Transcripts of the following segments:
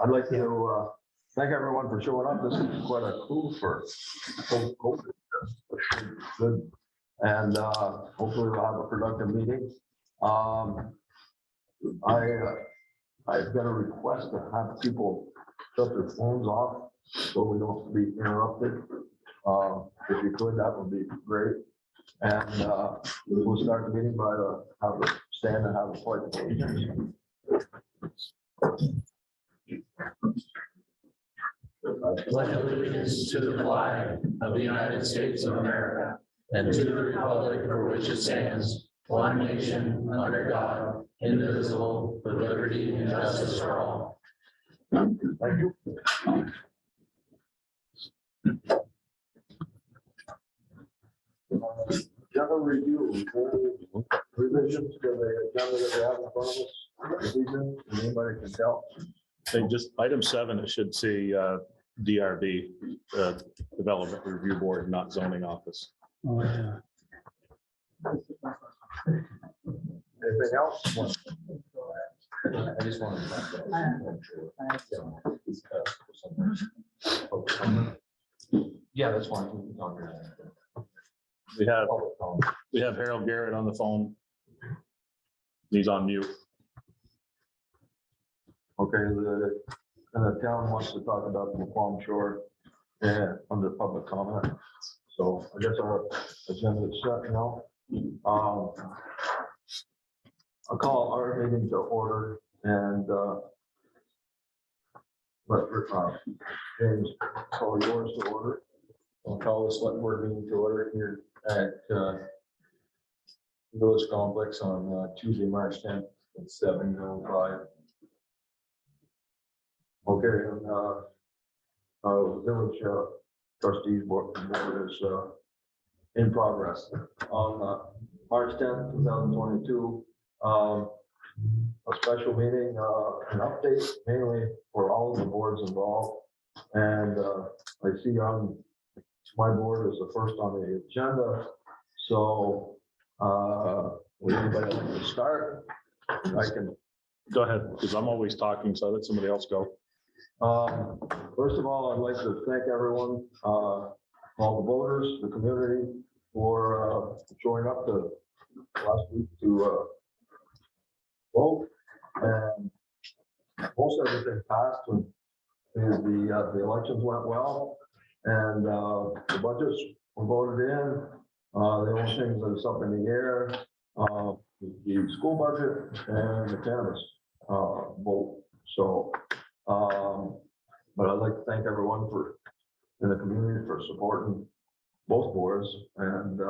I'd like to thank everyone for showing up. This is quite a coup for COVID. Good. And hopefully we'll have a productive meeting. I've got a request to have people shut their phones off so we don't be interrupted. If you could, that would be great. And we'll start the meeting by have a stand and have a pledge of allegiance. Pledge allegiance to the flag of the United States of America and to the republic for which it stands, one nation under God, indivisible, with liberty and justice for all. Thank you. General review, revisions to the agenda that we have in front of us. This evening, if anybody can tell. They just, item 7, it should say DRB, Development Review Board, not zoning office. Oh, yeah. Anything else? I just wanted to. Yeah, that's fine. We have Harold Garrett on the phone. He's on mute. Okay, the town wants to talk about the Palm Shore under public comment. So I guess our agenda is set now. I'll call our meeting to order and let James call yours to order. I'll call this select board meeting to order here at Village Complex on Tuesday, March 10th at 7:05. Okay, and Village Trustees Board is in progress. On March 10th, 2022, a special meeting, an update mainly for all of the boards involved. And I see on my board is the first on the agenda. So would anybody like to start? I can. Go ahead, because I'm always talking, so let somebody else go. First of all, I'd like to thank everyone, all the voters, the community for showing up to last week to vote. And most everything passed and the elections went well and the budgets were voted in. The only things that is up in the air, the school budget and the cannabis vote. So but I'd like to thank everyone in the community for supporting both boards. And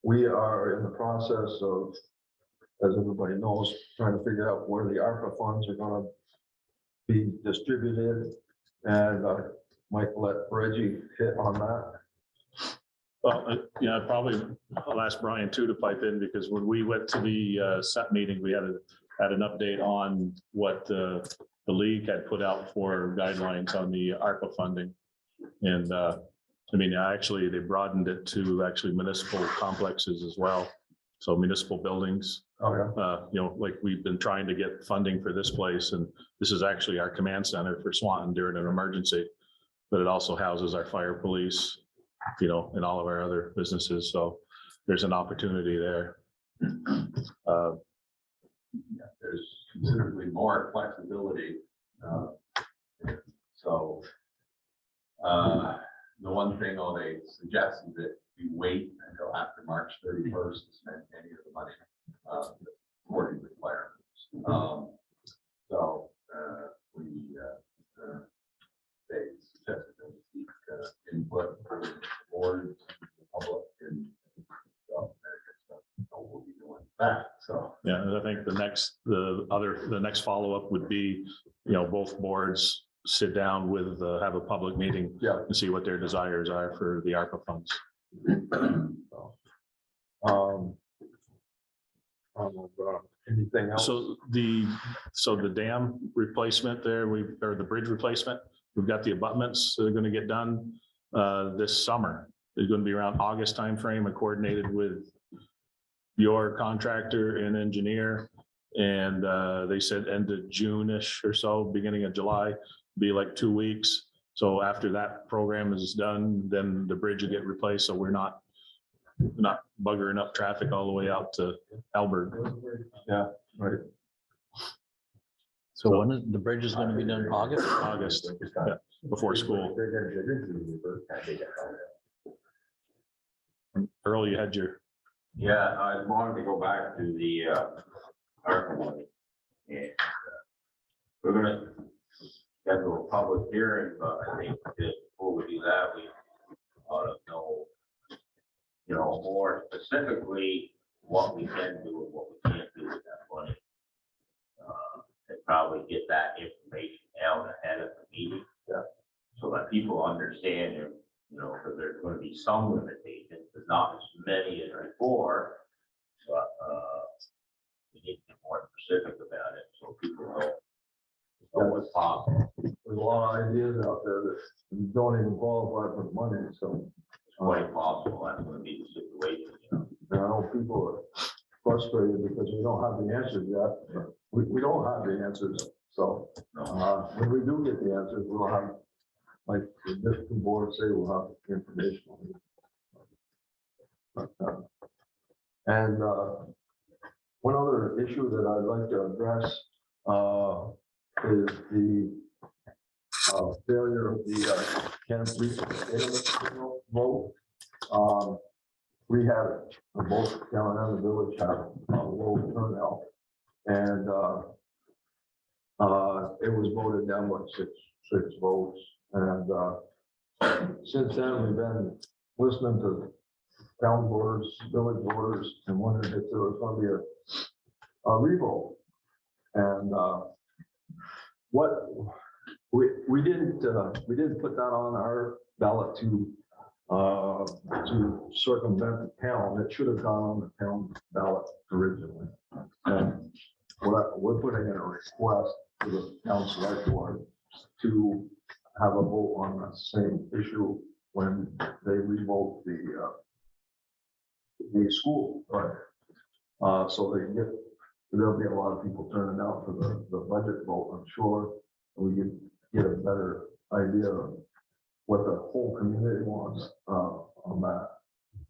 we are in the process of, as everybody knows, trying to figure out where the ARPA funds are going to be distributed. And I might let Reggie hit on that. Well, yeah, probably I'll ask Brian too to pipe in, because when we went to the set meeting, we had an update on what the league had put out for guidelines on the ARPA funding. And I mean, actually, they broadened it to actually municipal complexes as well. So municipal buildings, Oh, yeah. you know, like we've been trying to get funding for this place. And this is actually our command center for Swanton during an emergency, but it also houses our fire police, you know, and all of our other businesses. So there's an opportunity there. There's considerably more flexibility. So the one thing they suggest is that we wait until after March 31st to spend any of the money according to requirements. So they suggested that we seek input from the board, the public, and so we'll be doing that. So Yeah, and I think the next follow-up would be, you know, both boards sit down with, have a public meeting. Yeah. And see what their desires are for the ARPA funds. Anything else? So the dam replacement there, or the bridge replacement, we've got the abutments that are going to get done this summer. It's going to be around August timeframe and coordinated with your contractor and engineer. And they said end of June-ish or so, beginning of July, be like 2 weeks. So after that program is done, then the bridge will get replaced, so we're not buggering up traffic all the way out to Albert. Yeah, right. So when is the bridge is gonna be done? August? August, yeah, before school. Earl, you had your, Yeah, I wanted to go back to the ARPA money. And we're gonna schedule a public hearing, but I think that before we do that, we ought to know, you know, more specifically what we can do and what we can't do with that money. And probably get that information out ahead of the meeting. Yeah. So that people understand, you know, because there's going to be some limitations, there's not as many as before. But we need to be more specific about it so people know what's possible. There's a lot of ideas out there that don't even qualify for the money, so. It's quite possible that's going to be the situation, you know. And I know people are frustrated because we don't have the answers yet. We don't have the answers, so when we do get the answers, we'll have, like the district board say, we'll have the information on it. And one other issue that I'd like to address is the failure of the Camp vote. We had both town and the village have a low turnout, and it was voted down with six votes. And since then, we've been listening to town boards, village boards, and wondering if there was going to be a revote. And what we didn't put that on our ballot to circumvent the town. It should have gone on the town ballot originally. And we're putting in a request to the town select board to have a vote on the same issue when they revote the school. Right. So there'll be a lot of people turning out for the budget vote, I'm sure. We can get a better idea of what the whole community wants on that.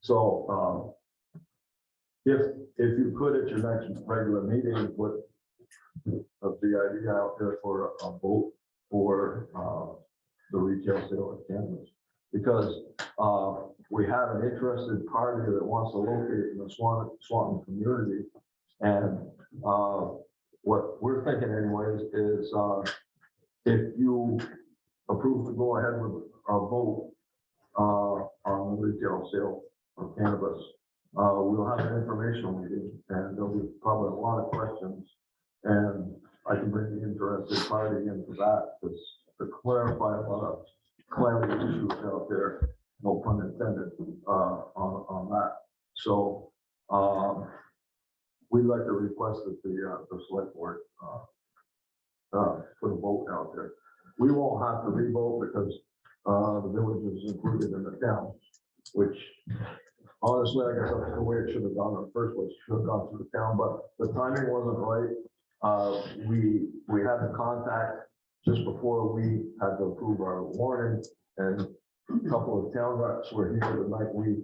So if you could at your next regular meeting, put the idea out there for a vote for the retail sale of cannabis, because we have an interested party that wants to locate in the Swanton community, and what we're thinking anyways is if you approve to go ahead with a vote on the retail sale of cannabis, we'll have an informational meeting, and there'll be probably a lot of questions, and I can bring the interested party into that to clarify a lot of clarity issues out there, no pun intended, on that. So we'd like to request that the select board put a vote out there. We won't have to re-vote because the village is included in the town, which honestly, I guess that's the way it should have gone in the first place. Should have gone through the town, but the timing wasn't right. We had the contact just before we had to approve our warning, and a couple of town reps were here the night we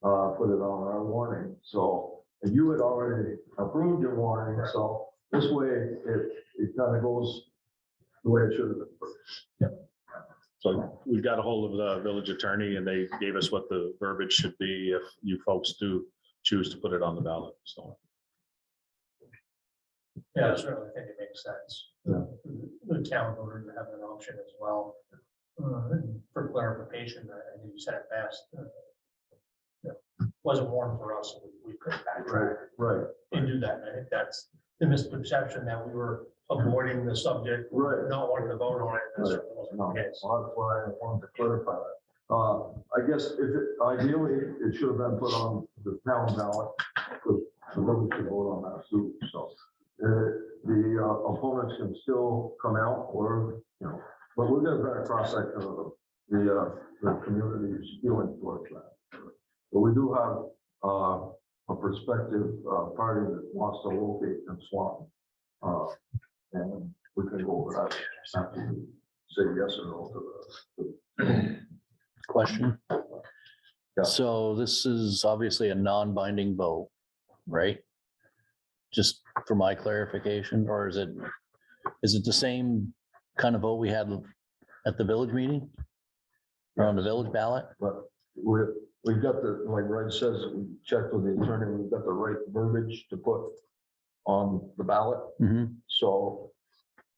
put it on our warning. So, and you had already approved your warning, so this way it kind of goes the way it should have been first. Yep. So we got a hold of the village attorney, and they gave us what the verbiage should be if you folks do choose to put it on the ballot, so. Yeah, certainly, I think it makes sense. Yeah. The town voters have an option as well. And for clarification, I think you said it best. Wasn't warned for us, so we couldn't backtrack Right. and do that. And I think that's the misconception that we were avoiding the subject, Right. not wanting to vote on it. That Right. certainly wasn't No, the case. well, that's why I wanted to clarify that. I guess ideally, it should have been put on the town ballot, because the village should vote on that too, so. The opponents can still come out, or, but we're gonna try to cross section of the community's feeling towards that. But we do have a prospective party that wants to locate in Swanton. And we can go over that, after we say yes or no to the. Question. Yeah. So this is obviously a non-binding vote, right? Just for my clarification, or is it the same kind of vote we had at the village meeting? Or on the village ballot? But we've got the, like Red says, we checked with the attorney, we've got the right verbiage to put on the ballot. Mhm. So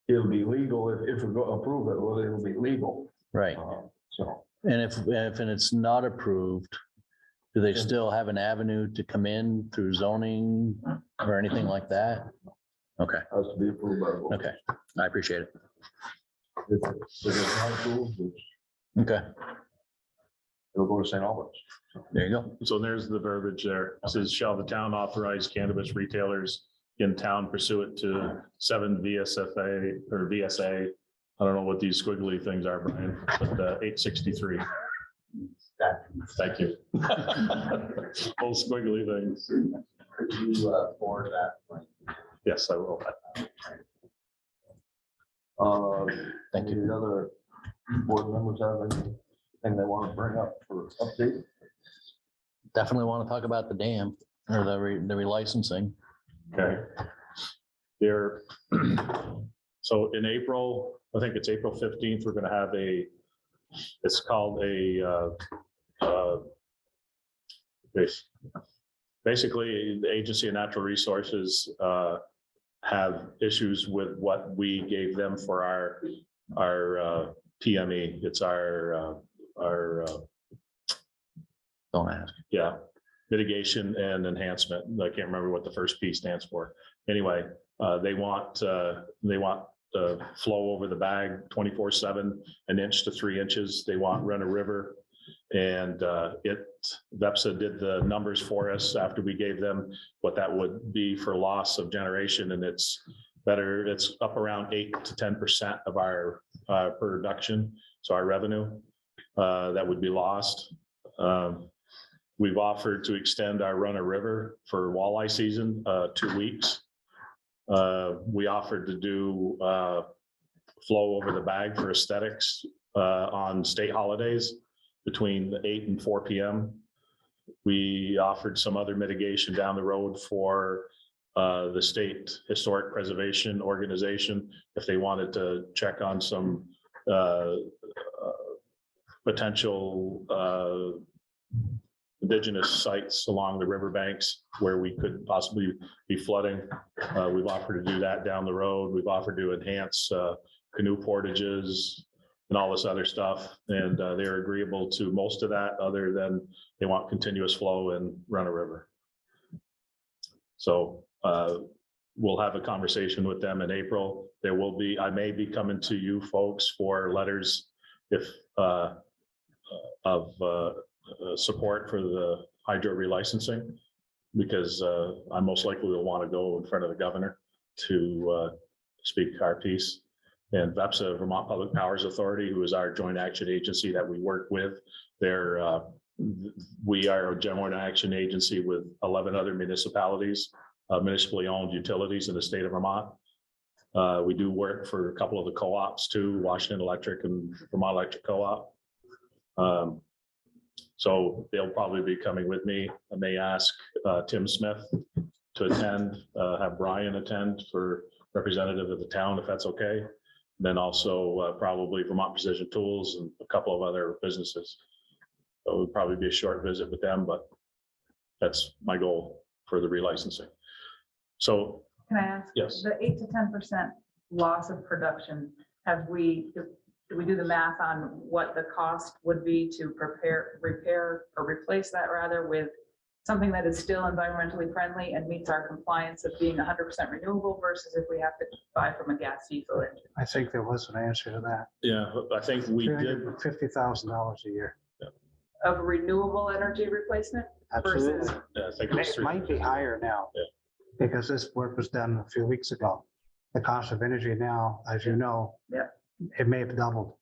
it'll be legal if we go approve it, well, it'll be legal. Right. So, And if it's not approved, do they still have an avenue to come in through zoning or anything like that? Okay, has to be approved by the board. okay. I appreciate it. If it's not approved, Okay, it'll go to St. Albans. there you go. So there's the verbiage there. It says, shall the town authorize cannabis retailers in town pursuant to 7 VSFA or VSA? I don't know what these squiggly things are, Brian, but 863. Thank you. Those squiggly things. Could you forward that? Yes, I will. Thank you. Any other board members have anything they want to bring up for update? Definitely want to talk about the dam or the relicensing. Okay. There, so in April, I think it's April 15th, we're gonna have it's called basically, the Agency of Natural Resources have issues with what we gave them for our PME. It's our Don't ask. yeah, mitigation and enhancement. I can't remember what the first P stands for. Anyway, they want flow over the bag 24/7, an inch to 3 inches. They want run a river. And VEPSA did the numbers for us after we gave them what that would be for loss of generation. And it's better, it's up around 8 to 10% of our production. So our revenue that would be lost. We've offered to extend our run a river for walleye season 2 weeks. We offered to do flow over the bag for aesthetics on state holidays between 8 and 4 p.m. We offered some other mitigation down the road for the State Historic Preservation Organization if they wanted to check on some potential indigenous sites along the riverbanks where we could possibly be flooding. We've offered to do that down the road. We've offered to enhance canoe portages and all this other stuff. And they're agreeable to most of that, other than they want continuous flow and run a river. So we'll have a conversation with them in April. There will be, I may be coming to you folks for letters if of support for the hydro relicensing, because I most likely will want to go in front of the governor to speak our piece. And VEPSA, Vermont Public Powers Authority, who is our joint action agency that we work with, we are a joint action agency with 11 other municipalities, municipally owned utilities in the state of Vermont. We do work for a couple of the co-ops too, Washington Electric and Vermont Electric Co-op. So they'll probably be coming with me. I may ask Tim Smith to attend, have Brian attend for representative of the town, if that's okay. Then also probably Vermont Precision Tools and a couple of other businesses. So it would probably be a short visit with them, but that's my goal for the relicensing. So, Can I ask? yes, The 8 to 10% loss of production, do we do the math on what the cost would be to repair or replace that rather with something that is still environmentally friendly and meets our compliance of being 100% renewable versus if we have to buy from a gas diesel engine? I think there was an answer to that. yeah, I think we did. $50,000 a year. Of renewable energy replacement? Absolutely. Versus- Yeah, I think it was It three. might be higher now. Yeah. Because this work was done a few weeks ago. The cost of energy now, as you know. Yeah. It may have doubled.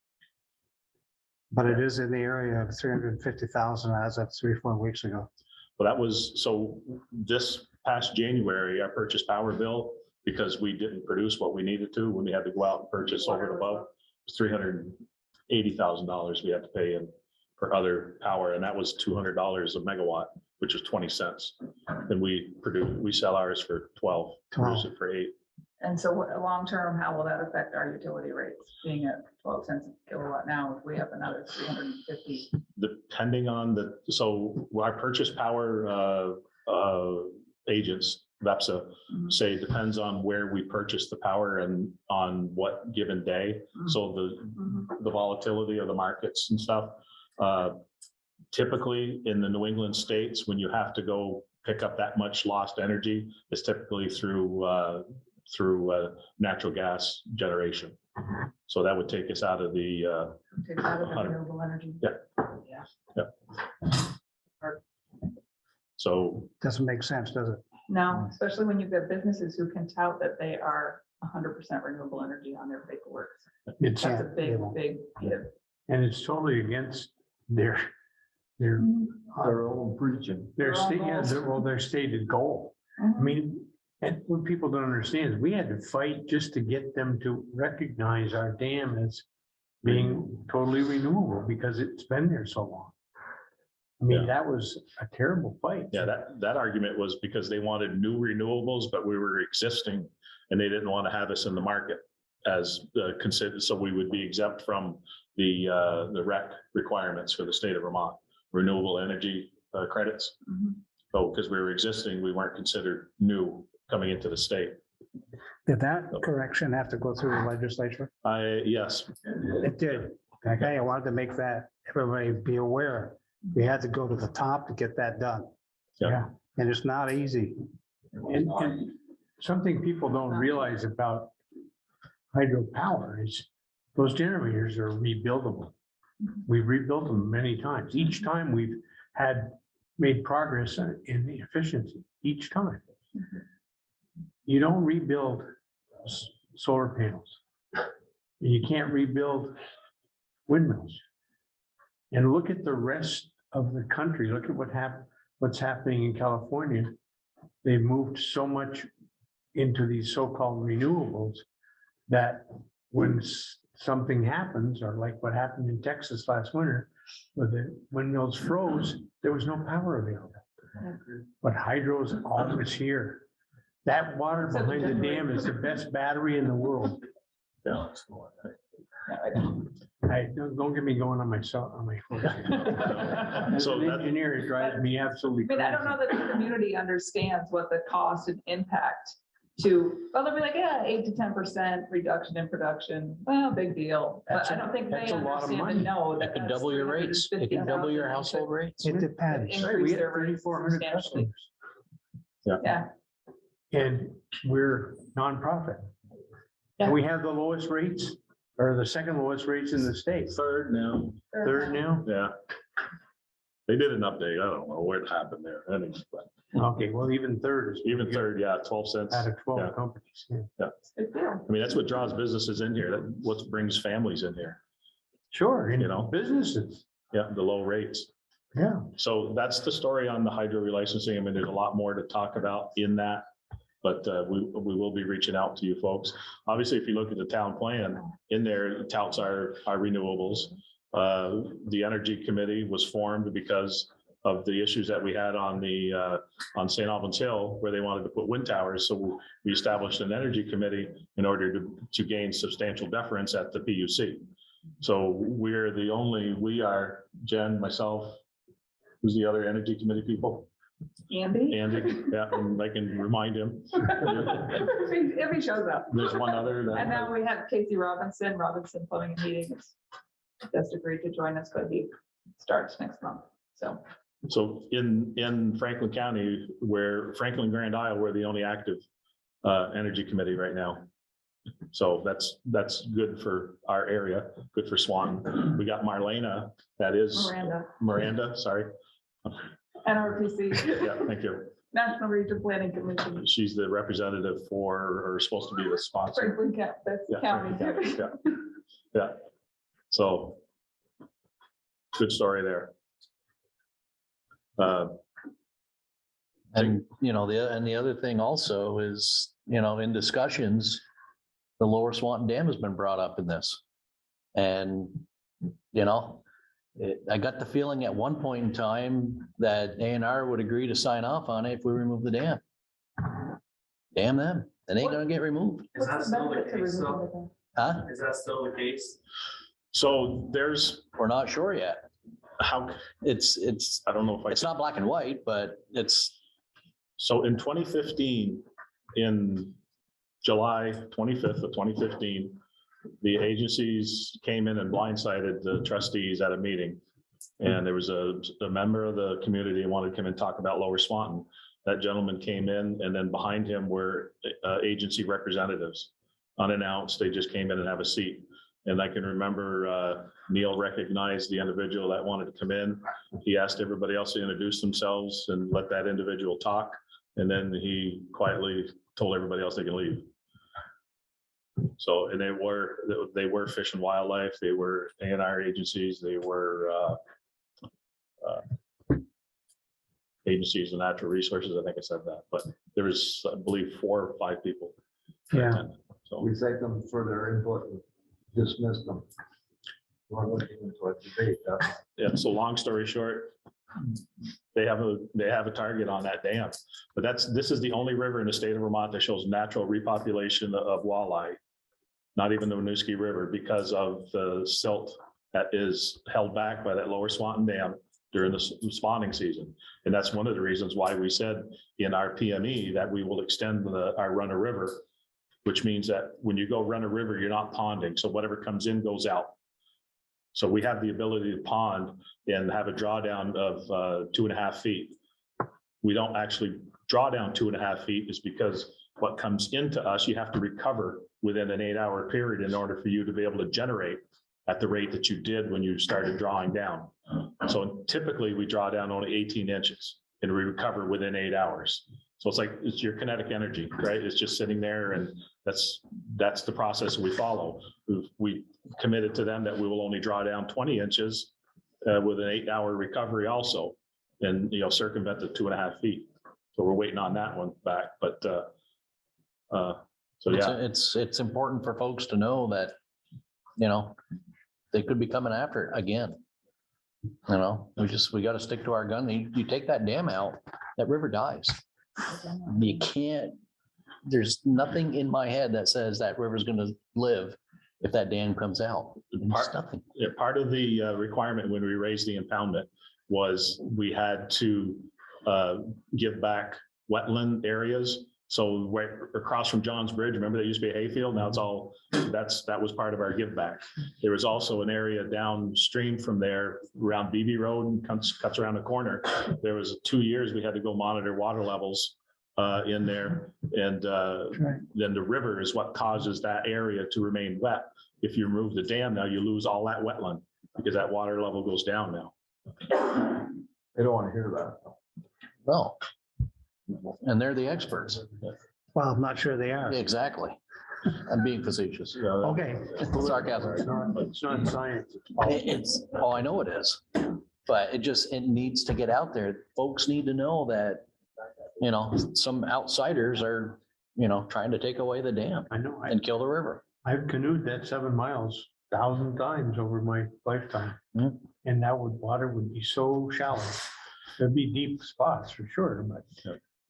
But it is in the area of 350,000 as of 3-4 weeks ago. Well, that was, so this past January, our purchase power bill because we didn't produce what we needed to when we had to go out and purchase over and above. $380,000 we had to pay in for other power, and that was $200 a megawatt, which is 20 cents. And we sell ours for 12, produce it for 8. And so what, long-term, how will that affect our utility rates, being at 12 cents a kilowatt now, if we have another 350? Depending on so our purchase power agents, VEPSA, say it depends on where we purchase the power and on what given day. So the volatility of the markets and stuff. Typically in the New England states, when you have to go pick up that much lost energy, it's typically through natural gas generation. So that would take us out of the Take it out of the renewable energy. Yeah. So Doesn't make sense, does it? No, especially when you've got businesses who can tout that they are 100% renewable energy on their paperwork. It's That's a big give. and it's totally against their Their own preaching. their stated goal. I mean, and what people don't understand is we had to fight just to get them to recognize our dam as being totally renewable because it's been there so long. I mean, that was a terrible fight. yeah, that argument was because they wanted new renewables, but we were existing and they didn't want to have us in the market as considered, so we would be exempt from the REC requirements for the state of Vermont, renewable energy credits. So because we were existing, we weren't considered new coming into the state. Did that correction have to go through the legislature? Yes, It did. Okay, I wanted to make that, everybody be aware. We had to go to the top to get that done. Yeah. And it's not easy. And something people don't realize about hydropower is those generators are rebuildable. We've rebuilt them many times. Each time we've made progress in the efficiency, each time. You don't rebuild solar panels. You can't rebuild windmills. And look at the rest of the country. Look at what's happening in California. They've moved so much into these so-called renewables that when something happens, or like what happened in Texas last winter, where the windmills froze, there was no power available. But hydro is always here. That water behind the dam is the best battery in the world. yeah. Don't get me going on my phone. As So an that- engineer, it drives me absolutely I mean, I crazy. don't know that the community understands what the cost and impact well, they'll be like, yeah, 8 to 10% reduction in production. Well, big deal. But I don't think they That's a lot of understand money. and know that. It can that's double your rates. It can double your 350,000 household rates. It depends. Increase Right, we had their rates 3,400 substantially. customers. Yeah, And we're nonprofit. Yeah. And we have the lowest rates, or the second lowest rates in the state. Third now. Third now? Yeah. They did an update. I don't know what happened there. Anyway, but Okay, well, even third is. even third, yeah, 12 cents. Out of Yeah. 12 companies. Yeah. good deal. I mean, that's what draws businesses in here. That's what brings families in here. Sure, and You know. businesses. Yeah, the low rates. Yeah. So that's the story on the hydro relicensing. I mean, there's a lot more to talk about in that. But we will be reaching out to you folks. Obviously, if you look at the town plan, in there, it touts our renewables. The Energy Committee was formed because of the issues that we had on St. Albans Hill, where they wanted to put wind towers. So we established an Energy Committee in order to gain substantial deference at the PUC. So we are Jen, myself, who's the other Energy Committee people? Andy? Andy, yeah, and I can remind him. If he shows up. There's one other that. And now we have Casey Robinson Plumbing and Heating. Just agreed to join us, but he starts next month. So in Franklin County, where Franklin Grand Isle, we're the only active energy committee right now. So that's good for our area, good for Swanton. We got Marlena, that is Miranda, sorry. NRPC, Yeah, thank you. National Region Planning Commission, She's the representative or supposed to be the sponsor. Franklin Yeah, County. Franklin County, yeah. So good story there. And, you know, the other thing also is, you know, in discussions, the Lower Swanton Dam has been brought up in this. And, you know, I got the feeling at one point in time that A&R would agree to sign off on it if we remove the dam. Damn them, it ain't gonna get removed. Is that still the case though? Huh? Is that still the case? So there's, We're not sure yet. how, It's I don't know if I. not black and white, but it's, So in 2015, in July 25th of 2015, the agencies came in and blindsided the trustees at a meeting. And there was a member of the community who wanted to come and talk about Lower Swanton. That gentleman came in, and then behind him were agency representatives, unannounced. They just came in and have a seat. And I can remember Neil recognized the individual that wanted to come in. He asked everybody else to introduce themselves and let that individual talk. And then he quietly told everybody else they can leave. So, and they were Fish and Wildlife, they were A&R agencies, they were agencies of natural resources. I think I said that, but there was, I believe, 4 or 5 people. Yeah. So, We thank them for their input and dismiss them. We're looking into a debate. yeah, so long story short, they have a target on that dam. But this is the only river in the state of Vermont that shows natural repopulation of walleye. Not even the Winooski River, because of the silt that is held back by that Lower Swanton Dam during the spawning season. And that's one of the reasons why we said in our PME that we will extend our run a river, which means that when you go run a river, you're not ponding. So whatever comes in goes out. So we have the ability to pond and have a drawdown of 2.5 feet. We don't actually draw down 2.5 feet is because what comes into us, you have to recover within an 8-hour period in order for you to be able to generate at the rate that you did when you started drawing down. So typically we draw down only 18 inches and we recover within 8 hours. So it's your kinetic energy, right? It's just sitting there, and that's the process we follow. We committed to them that we will only draw down 20 inches with an 8-hour recovery also, and, you know, circumvent the 2.5 feet. So we're waiting on that one back, but so yeah. it's important for folks to know that, you know, they could be coming after it again. You know, we got to stick to our gun. You take that dam out, that river dies. You can't, there's nothing in my head that says that river's going to live if that dam comes out. It's nothing. Yeah, part of the requirement when we raised the impoundment was we had to give back wetland areas. So right across from John's Bridge, remember that used to be a hayfield? Now it's all, that was part of our give back. There was also an area downstream from there around BB Road and cuts around the corner. There was 2 years we had to go monitor water levels in there. And then the river is what causes that area to remain wet. If you remove the dam now, you lose all that wetland because that water level goes down now. They don't want to hear that. No. And they're the experts. Well, I'm not sure they are. Exactly. I'm being facetious. Okay. Sarcasm. It's not science. Oh, I know it is, but it needs to get out there. Folks need to know that, you know, some outsiders are, you know, trying to take away the dam I know. and kill the river. I've canoed that 7 miles 1,000 times over my lifetime. Mm. And that water would be so shallow. There'd be deep spots for sure, but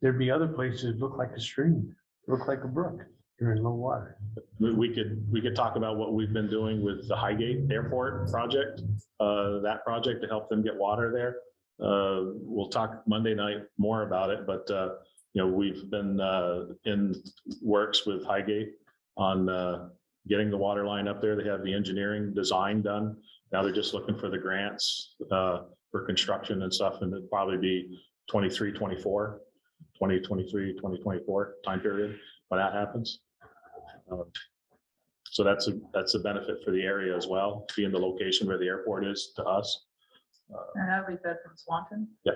there'd be other places that look like a stream, look like a brook during low water. We could talk about what we've been doing with the Highgate Airport project, that project to help them get water there. We'll talk Monday night more about it, but you know, we've been in works with Highgate on getting the water line up there. They have the engineering design done. Now they're just looking for the grants for construction and stuff, and it'd probably be 23, 24, 2023, 2024 time period when that happens. So that's a benefit for the area as well, being the location where the airport is to us. And that we said from Swanton. Yeah.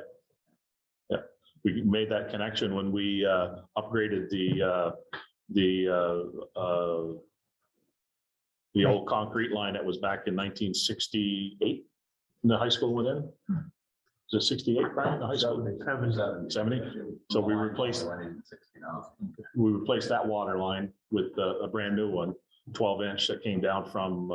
Yeah. We made that connection when we upgraded the old concrete line that was back in 1968 in the high school within. Is it 68, Brian, the high school? 70? So we replaced that water line with a brand new one, 12-inch that came down from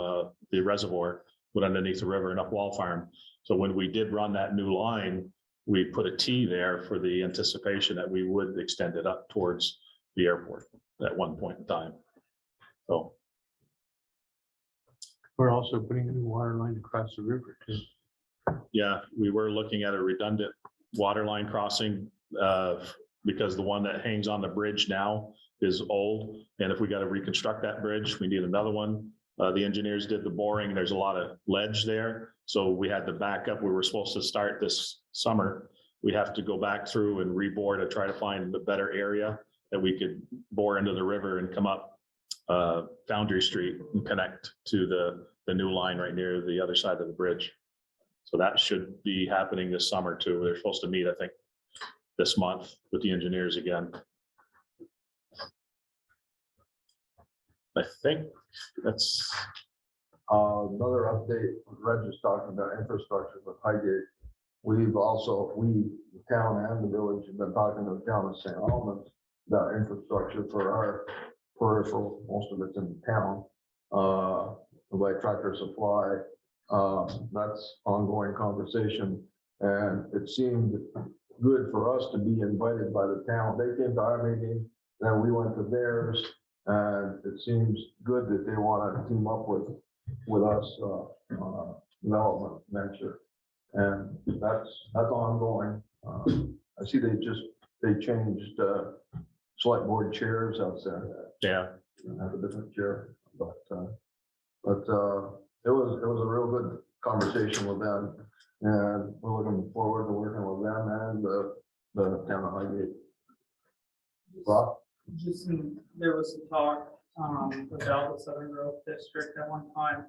the reservoir, went underneath the river and up Wall Farm. So when we did run that new line, we put a T there for the anticipation that we would extend it up towards the airport at one point in time. So, We're also putting a new water line across the river too. yeah, we were looking at a redundant water line crossing because the one that hangs on the bridge now is old. And if we got to reconstruct that bridge, we need another one. The engineers did the boring. There's a lot of ledge there. So we had to back up. We were supposed to start this summer. We have to go back through and rebore to try to find a better area that we could bore into the river and come up Foundry Street and connect to the new line right near the other side of the bridge. So that should be happening this summer too. They're supposed to meet, I think, this month with the engineers again. I think that's. Another update, Reg is talking about infrastructure with Highgate. We've also, the town and the village have been talking to the town of St. Albans about infrastructure for our peripheral, most of it's in the town. By Tractor Supply, that's ongoing conversation. And it seemed good for us to be invited by the town. They came to our meeting, then we went to theirs. And it seems good that they want to team up with us on a development venture. And that's ongoing. I see they changed select board chairs outside. Yeah. Have a different chair, but it was a real good conversation with them. And we're looking forward to working with them and the town of Highgate. Rob? There was some talk about the Southern Grove District at one time,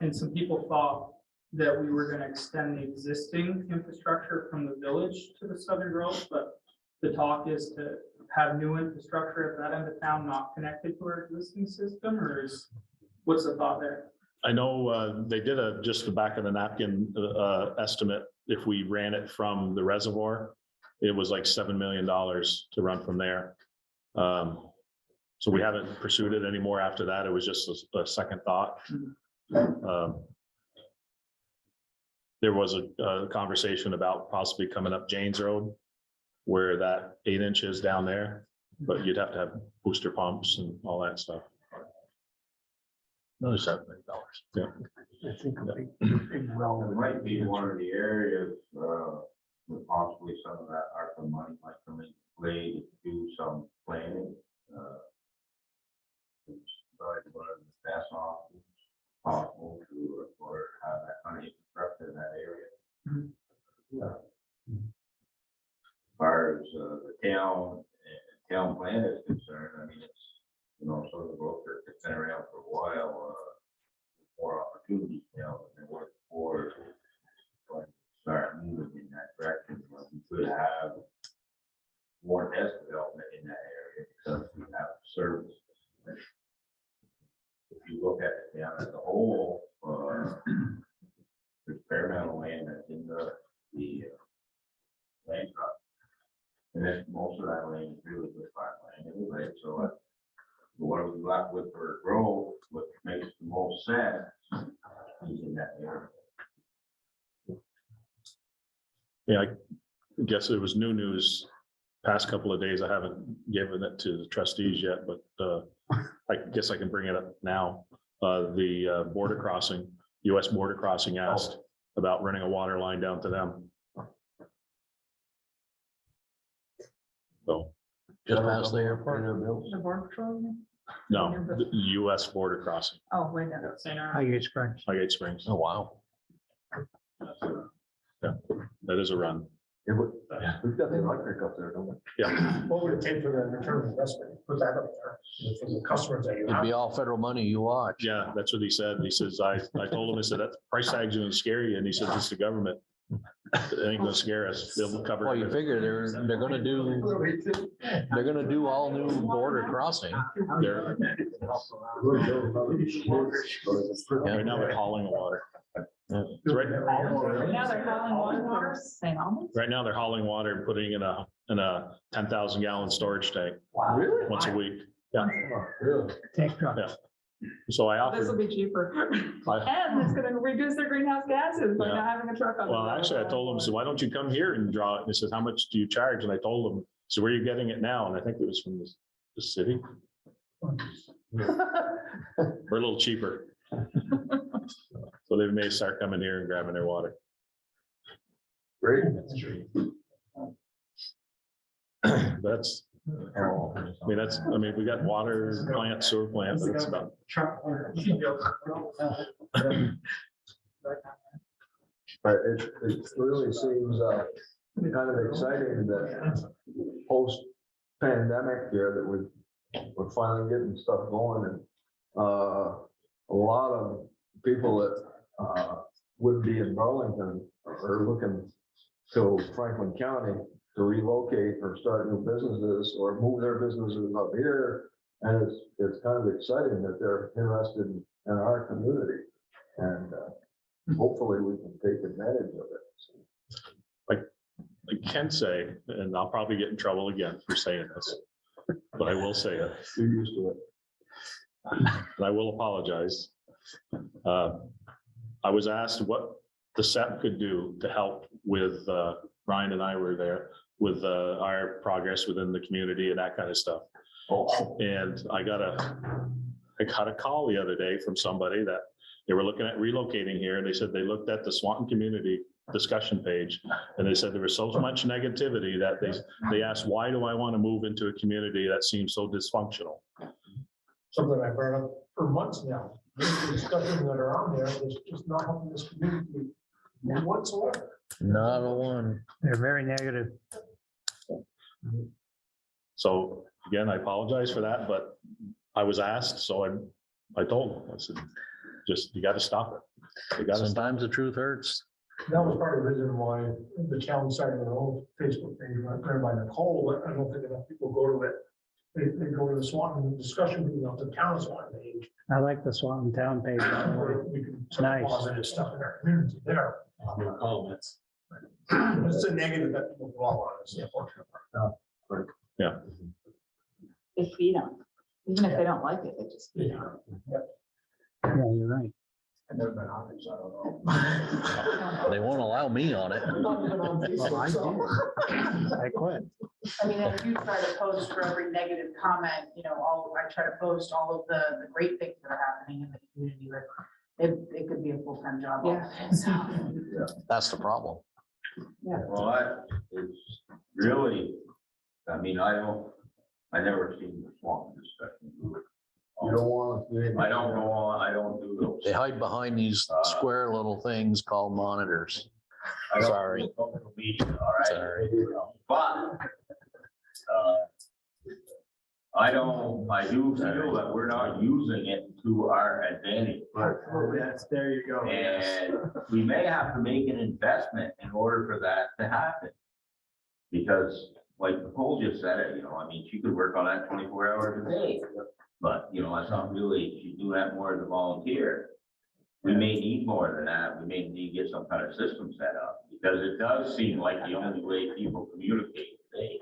and some people thought that we were going to extend the existing infrastructure from the village to the Southern Grove, but the talk is to have new infrastructure at that end of town not connected to our existing system, or what's the thought there? I know they did just the back of the napkin estimate. If we ran it from the reservoir, it was like $7 million to run from there. So we haven't pursued it anymore after that. It was just a second thought. There was a conversation about possibly coming up Janes Road, where that 8 inches down there, but you'd have to have booster pumps and all that stuff. Another $7 million. Yeah. I think It might be one of the areas, with possibly some of that ARPA money might come into play to do some planning. But one of the best options possible to, or have that kind of infrastructure in that area. Yeah. As far as the town plan is concerned, I mean, it's, sort of it's been around for a while, more opportunities now than there were before. But start moving in that direction, we could have more desk development in that area because we have services. If you look at it down as a whole, there's a fair amount of land that's in the land trust. And then most of that land is really good farmland anyway, so what are we left with for growth, what makes the most sense is in that area. Yeah, I guess it was new news past couple of days. I haven't given it to the trustees yet, but I guess I can bring it up now. The border crossing, US border crossing asked about running a water line down to them. So. Just past the airport. The border patrol? No, the US border crossing, Oh, wait, no. Highgate Springs. Highgate Springs. Oh, wow. Yeah, that is a run. Yeah, we've got the electric up there, don't we? Yeah, What would it take for the return on investment? Put that up there for the customers that you It'd have. be all federal money you watch. yeah, that's what he said. He says, I told him, I said, that price tag's gonna scare you. And he said, it's the government. It ain't gonna scare us. They'll cover. Well, you figure they're gonna do all new border crossing. They're, right now they're hauling the water. It's right. Now they're hauling water, St. Albans? Right now, they're hauling water and putting in a 10,000 gallon storage tank Really? once a week. Yeah. Really? Tank truck. Yeah. So I This will offered, be cheaper. I- And it's gonna reduce their greenhouse gases by Yeah. not having a truck on. the well, road. actually, I told them, so why don't you come here and draw it? And he says, how much do you charge? And I told him, so where are you getting it now? And I think it was from the city. We're a little cheaper. So they may start coming here and grabbing their water. Great. That's, I mean, we got water plant, sewer plant, but it's about, But it really seems kind of exciting that post-pandemic here that we're finally getting stuff going and a lot of people that would be in Burlington are looking to Franklin County to relocate or start new businesses or move their businesses up here. And it's kind of exciting that they're interested in our community. And hopefully we can take advantage of it. I can say, and I'll probably get in trouble again for saying this, but I will say it, You're used to it. and I will apologize. I was asked what the SEP could do to help with, Ryan and I were there, with our progress within the community and that kind of stuff. And I got a call the other day from somebody that they were looking at relocating here, and they said they looked at the Swanton community discussion page, and they said there was so much negativity that they asked, why do I want to move into a community that seems so dysfunctional? Something I brought up for months now. The discussions that are on there is just not helping this community whatsoever. Not a one. They're very negative. So again, I apologize for that, but I was asked, so I told them, I said, just, you got to stop it. You got to stop. Sometimes the truth hurts. That was part of the reason why the town started their own Facebook page, run by Nicole, but I don't think enough people go to it. They go to the Swanton discussion, not the town Swanton page. I like the Swanton Town page. Where we can put Nice. positive stuff in our community there. Comments. It's a negative that people dwell on, it's the unfortunate part. They feed them, even if they don't like it, they just. Yeah. Yeah, you're right. I've never been on it, so I don't know. They won't allow me on it. I've not been on Well, I Facebook, so- I quit. I mean, if you try to post for every negative comment, I try to post all of the great things that are happening in the community, but it could be a full-time job. all day, so. That's the problem. Well, it's really, I mean, I never seen the swamp discussion group. You don't want to. I don't go on, I don't do those. They hide behind these square little things called monitors. I don't Sorry. do social media, all right? Sorry. But, I do feel that we're not using it to our advantage. That's, there you go. And we may have to make an investment in order for that to happen. Because like Nicole just said it, I mean, she could work on that 24 hours a day. But, that's not really, she do that more as a volunteer. We may need more than that. We may need to get some kind of system set up, because it does seem like the only way people communicate today.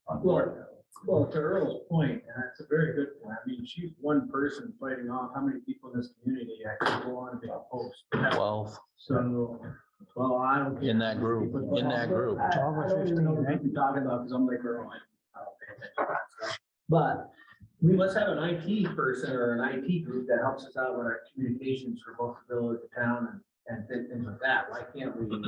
Unfortunately. Well, to Earl's point, and that's a very good point. I mean, she's one person fighting off how many people in this community actually go on and make a post. 12 So, well, I don't. in that group, in that group. I don't even know what you're talking about, because I'm like, Earl, I don't pay attention to that stuff. But let's have an IT person or an IT group that helps us out with our communications for both the village, the town, and things like that. Why can't we do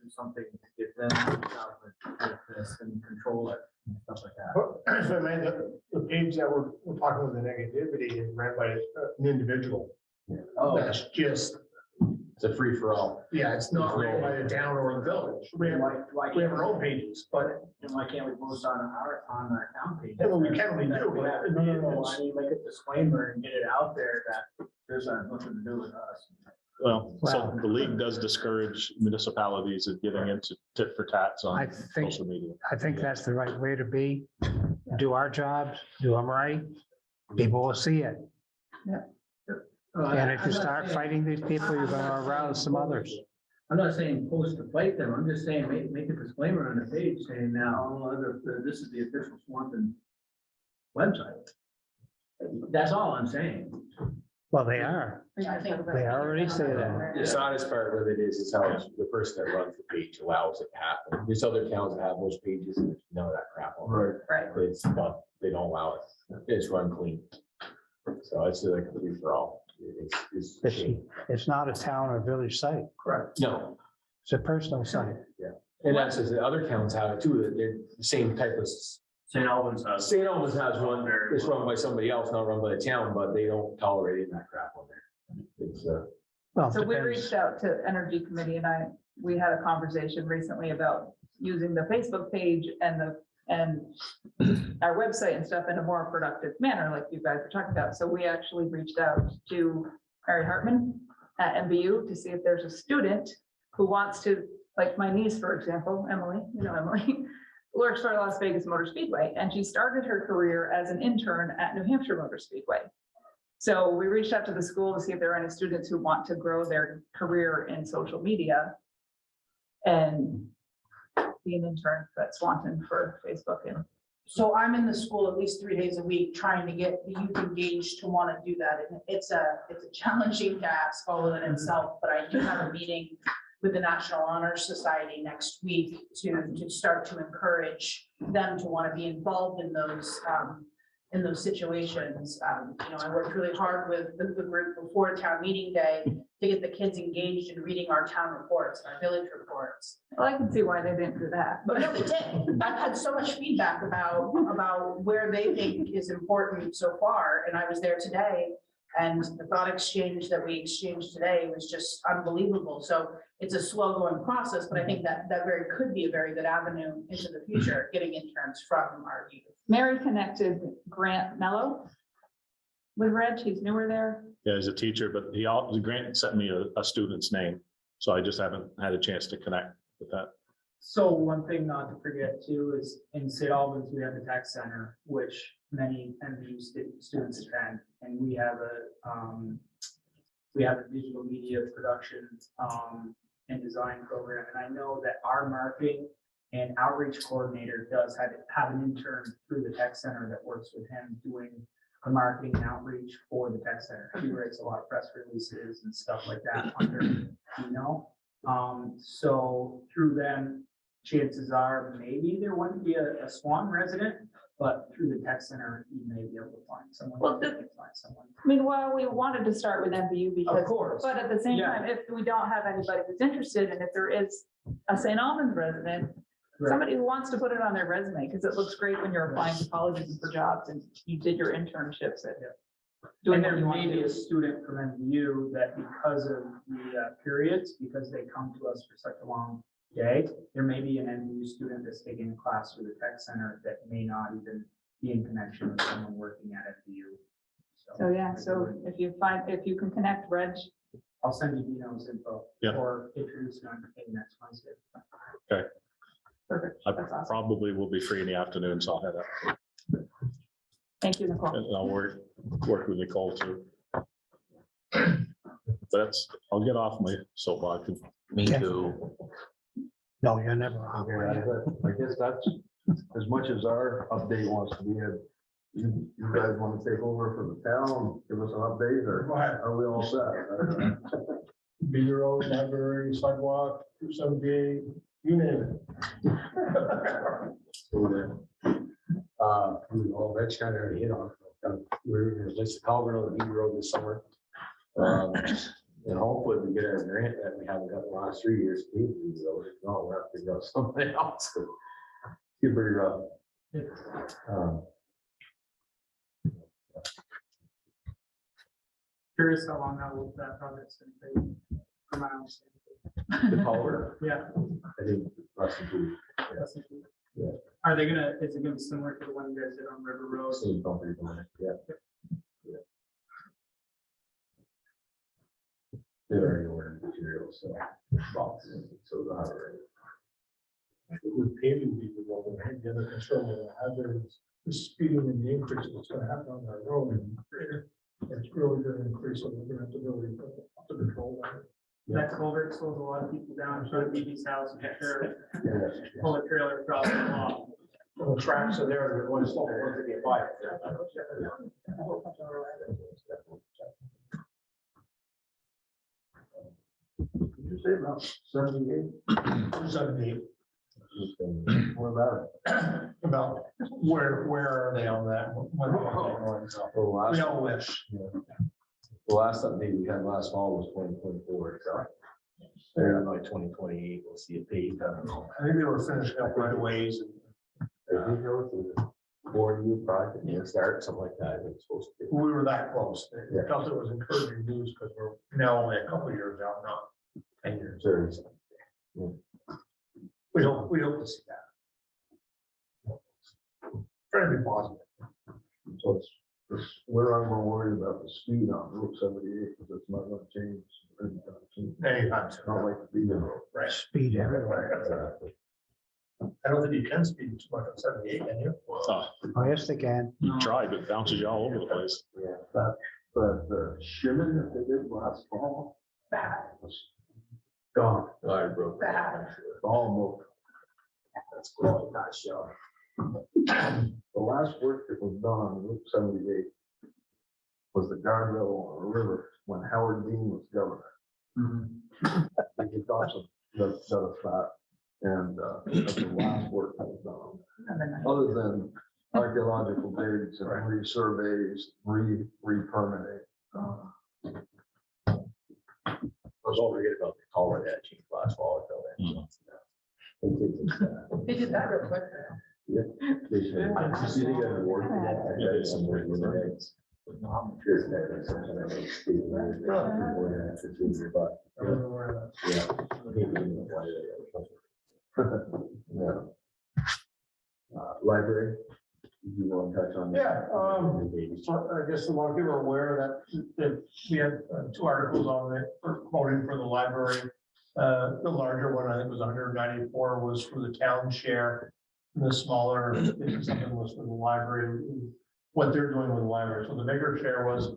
something to get them out with this and control it and stuff like that? But, so, man, the page that we're talking about the negativity is ran by an individual. That's just, It's a free for all. yeah, it's not ran by the town or the village. We have our own pages, but, And why can't we post on our town page? yeah, well, we can, we do. No, I mean, make a disclaimer and get it out there that this has nothing to do with us. Well, so the league does discourage municipalities of getting into tit for tats I on think, social media. I think that's the right way to be. Do our jobs, do them right. People will see it. And if you start fighting these people, you're gonna arouse some others. I'm not saying post to fight them, I'm just saying make a disclaimer on the page saying now, this is the official Swanton website. That's all I'm saying. Well, they are. I think They already say that. The saddest part of it is how the person that runs the page allows it to happen. There's other towns that have those pages and there's none of that crap on there. Right. But it's not, they don't allow it. It's run clean. So it's like a free for all. It's a shame. It's not a town or village site. Correct. No, It's a personal site. and that's as the other towns have it too, that they're the same type of. St. Albans has. St. Albans has one, it's run by somebody else, not run by the town, but they don't tolerate that crap on there. It's, Well, So we depends. reached out to Energy Committee and we had a conversation recently about using the Facebook page and our website and stuff in a more productive manner, like you guys were talking about. So we actually reached out to Mary Hartman at MBU to see if there's a student who wants to, like my niece, for example, Emily, you know, Emily, works for Las Vegas Motor Speedway, and she started her career as an intern at New Hampshire Motor Speedway. So we reached out to the school to see if there are any students who want to grow their career in social media and be an intern at Swanton for Facebook. And So I'm in the school at least 3 days a week trying to get the youth engaged to want to do that. And it's a challenging task all in itself, but I do have a meeting with the National Honor Society next week to start to encourage them to want to be involved in those situations. You know, I worked really hard with the group before town meeting day to get the kids engaged in reading our town reports, our village reports. well, I can see why they didn't do that, But but no, they did. I've had so much feedback about where they think is important so far, and I was there today. And the thought exchange that we exchanged today was just unbelievable. So it's a slow going process, but I think that could be a very good avenue into the future, getting interns from our youth. Mary connected Grant Mello with Reg, he's newer there. Yeah, he's a teacher, but Grant sent me a student's name, so I just haven't had a chance to connect with that. So one thing not to forget too is in St. Albans, we have the tech center, which many MBU students attend, and we have a digital media production and design program. And I know that our marketing and outreach coordinator does have an intern through the tech center that works with him doing the marketing and outreach for the tech center. He writes a lot of press releases and stuff like that under email. So through them, chances are maybe there wouldn't be a Swan resident, but through the tech center, you may be able to find someone. Well, I mean, well, we wanted to start with MBU Of because, course. but at the same Yeah. time, if we don't have anybody who's interested, and if there is a St. Albans resident, Right. somebody who wants to put it on their resume, because it looks great when you're applying to colleges and for jobs and you did your internships at doing And what there you want may to be a do. student from MBU that because of the periods, because they come to us for such a long day, there may be an MBU student that's taking a class through the tech center that may not even be in connection with someone working at MBU. So, yeah, so if you can connect Reg, I'll send you Dino's info. Yeah. Or introduce you on the next Wednesday. perfect, I that's awesome. probably will be free in the afternoon, so I'll head up. Thank you, Nicole. And I'll work with Nicole too. I'll get off my soapbox. Me Okay. too. No, you're never wrong. I guess that's, as much as our update wants to be, you guys want to take over for the town, give us an update, or are we all set? B Road, library, sidewalk, 278, you name it. All that kind of hit on. We're gonna list the culvert on the B road this summer. And hopefully we get our grant that we haven't got the last 3 years. If not, we'll have to go something else. It's pretty rough. Curious how long that project's gonna take. From my understanding. The culvert, Yeah. I think, less than 2 weeks. that's it. Yeah. Is it gonna be similar to the one you guys did on River Road? Same company doing it, yeah. They already ordered materials, so. So they'll have it ready. With paving people, well, they had the other concern with the hazards, the speeding and the increase that's gonna happen on that road. And it's really gonna increase, so we're gonna have to really put the control on it. that culvert slows a lot of people down, try to BB's house, and sure, Yeah. pull a trailer across the lot. The tracks are there, they're going to slow once they get by. Did you say about 78? 78. What about it? About where are they on that? When are they going? So, The we last, don't wish. the last update we had last fall was 2024, so. They're like 2028, we'll see a page, I don't know. I think they were finishing up right away. If you go through the 4U project, you start something like that, it's supposed to be. We were that close. I felt it was encouraging news because we're now only a couple of years out, not 10 years. Serious. We hope to see that. Trying to be positive. So where I'm more worried about the speed on Route 78, because it's not gonna change anytime soon. Anytime soon. Not like the Beacon Road. Right. Speed everywhere. Exactly. I don't think you can speed too much on 78, can you? Oh, Oh, yes, they can. you try, but it bounces you all over the place. Yeah. But the shimmin that they did last fall Bad, was gone. I broke. bad. Almost. That's cool, not sure. The last work that was done on Route 78 was the guardrail on the river when Howard Dean was governor. He Dawson did a flat, and that's the last work that was done. Other than archaeological digs and resurveys, re-permitting. I was all forget about the collar that changed last fall. They did that real quick. You see, they got an award for that. I read it somewhere in the regs. Sure, that is something that makes Steve really good. More than that, it's easier, but, yeah. Yeah. Library, you want to touch on? Yeah, so I guess a lot of people are aware that we had 2 articles on it for quoting for the library. The larger one, I think was 194, was for the town share. And the smaller, 57 was for the library, what they're doing with the library. So the bigger share was,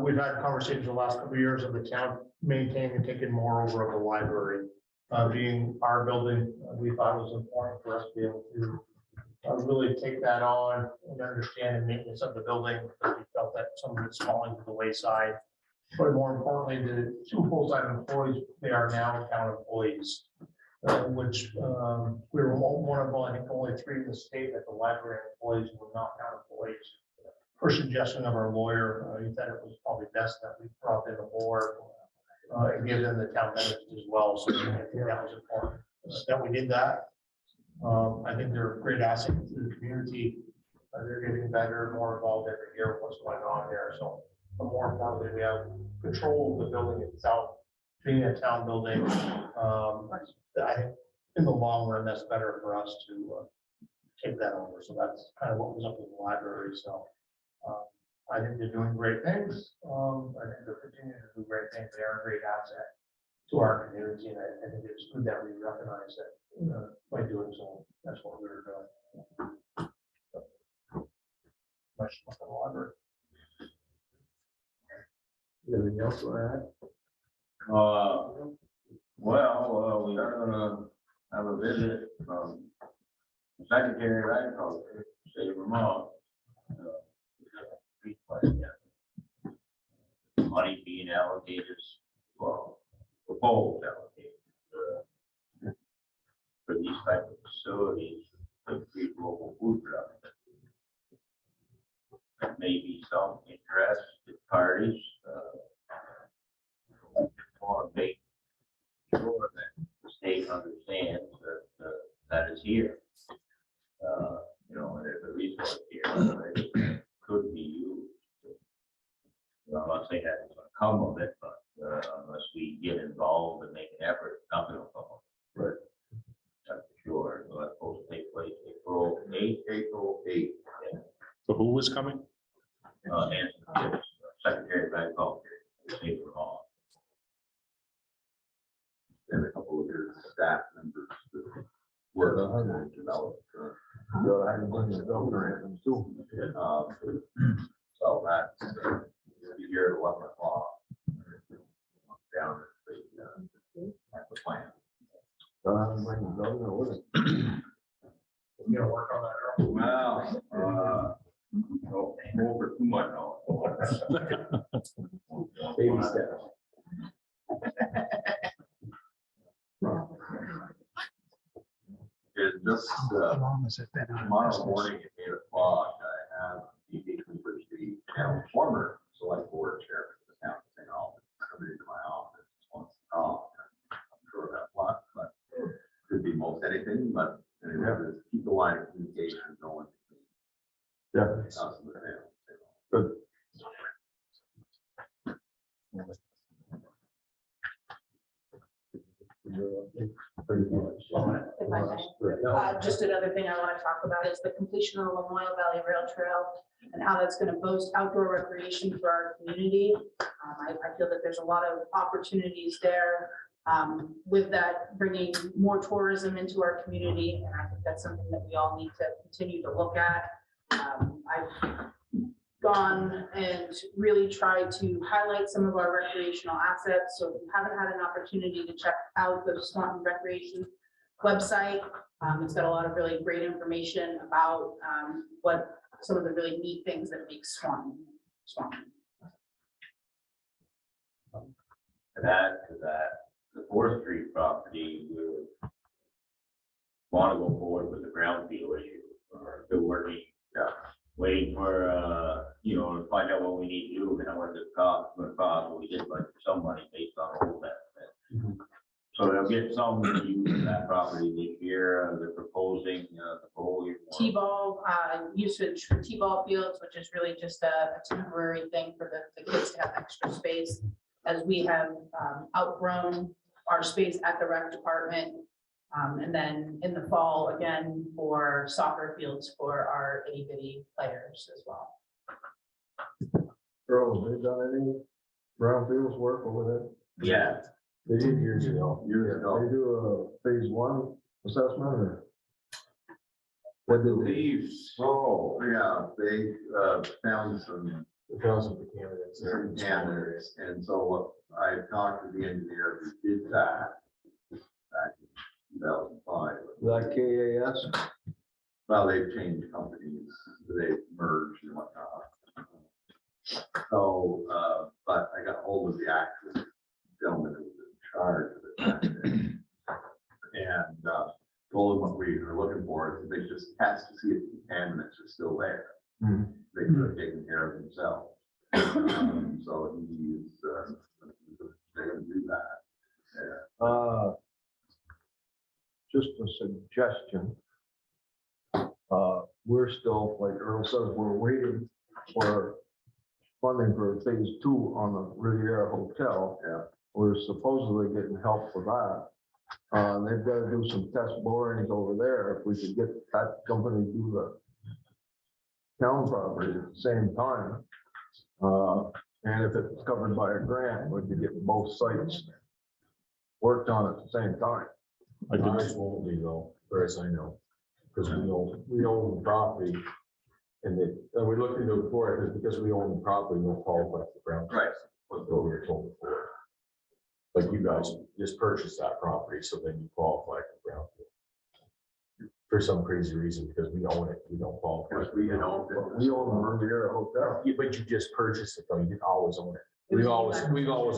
we've had conversations the last couple of years of the town maintaining and taking more over of the library. Being our building, we thought it was important for us to be able to really take that on and understand the maintenance of the building. We felt that some of it's falling to the wayside. But more importantly, the 2 full-time employees, they are now town employees. Which we were one of, I think, only 3 in the state that the library employees were not town employees. Per suggestion of our lawyer, he said it was probably best that we brought in more and give them the town benefits as well. So I think that was important that we did that. I think they're a great asset to the community. They're getting better, more involved every year with what's going on there. So more importantly, we have control of the building itself, being a town building. I think in the long run, that's better for us to take that over. So that's kind of what was up with the library. So I think they're doing great things. I think they're continuing to do great things. They are a great asset to our community. And I think it's good that we recognize that by doing so. That's what we were doing. Much about the library. Anything else to add? Well, we are gonna have a visit from Secretary of Agriculture, State of Vermont. Money being allocated, well, proposed allocated for these type of facilities, to create local food production. There may be some interested parties, want to make sure that the state understands that that is here. There's a resource here that could be used. I'm not saying that it's gonna come of it, but unless we get involved and make an effort, nothing will come of it. Right. That's for sure. So that's supposed to take place April 8th. April 8th. So who was coming? And Secretary of Agriculture, State of Vermont. And a couple of your staff members that work on develop. I can bring the governor in too. So that's, be here at 11 o'clock. Down at the Like the governor, wasn't it? You gotta work on that, Earl. Well, don't over too much now. Baby steps. It's just, tomorrow morning at 8 o'clock, I have DP Cooper, the town former select board chair for the town of St. Albans, coming into my office, wants to talk. I'm sure that's what, but could be most anything, but anyway, just keep the line of communication going. Yeah. Us and the town. Good. If I may. Just another thing I want to talk about is the completion of the Lamoille Valley Rail Trail and how that's going to boast outdoor recreation for our community. I feel that there's a lot of opportunities there with that bringing more tourism into our community. And I think that's something that we all need to continue to look at. I've gone and really tried to highlight some of our recreational assets. So if you haven't had an opportunity to check out the Swanton Recreation website, it's got a lot of really great information about what some of the really neat things that make Swanton. To add to that, the 4th Street property, we want to go forward with the brownfield issue, or still working, waiting for, to find out what we need to do, and how much it costs, what we did, but some money based on all that. So they'll get some use of that property this year, they're proposing, the whole year. T-ball usage for T-ball fields, which is really just a temporary thing for the kids to have extra space, as we have outgrown our space at the rec department. And then in the fall, again, for soccer fields for our itty bitty players as well. Earl, they done any brownfields work over Yeah, They did years ago. there? They do a phase 1 assessment or? What do they? Oh, yeah, they found some Candidates. candidates, and so what I talked to the engineer who did that back in 2005. That KAS? Well, they've changed companies, they've merged and whatnot. So, but I got hold of the actual gentleman who was in charge of it. And told him what we were looking for, is they just test to see if the contaminants are still there. They could have taken care of themselves. So he's, they're gonna do that. Just a suggestion. We're still, like Earl says, we're waiting for funding for phase 2 on the Riviera Hotel. Yeah. We're supposedly getting help for that. They've got to do some test borings over there. If we could get that company to do the town property at the same time. And if it's covered by a grant, we could get both sites worked on at the same time. Ours won't be though, as far as I know, because we own the property. And we looked into it before, because we own the property, we'll qualify for ground. Right. What we were told before. Like you guys just purchased that property, so then you qualify for ground. For some crazy reason, because we own it, we don't qualify. Because we own it. We own the Riviera Hotel. Yeah, but you just purchased it though, you didn't always own it. We've always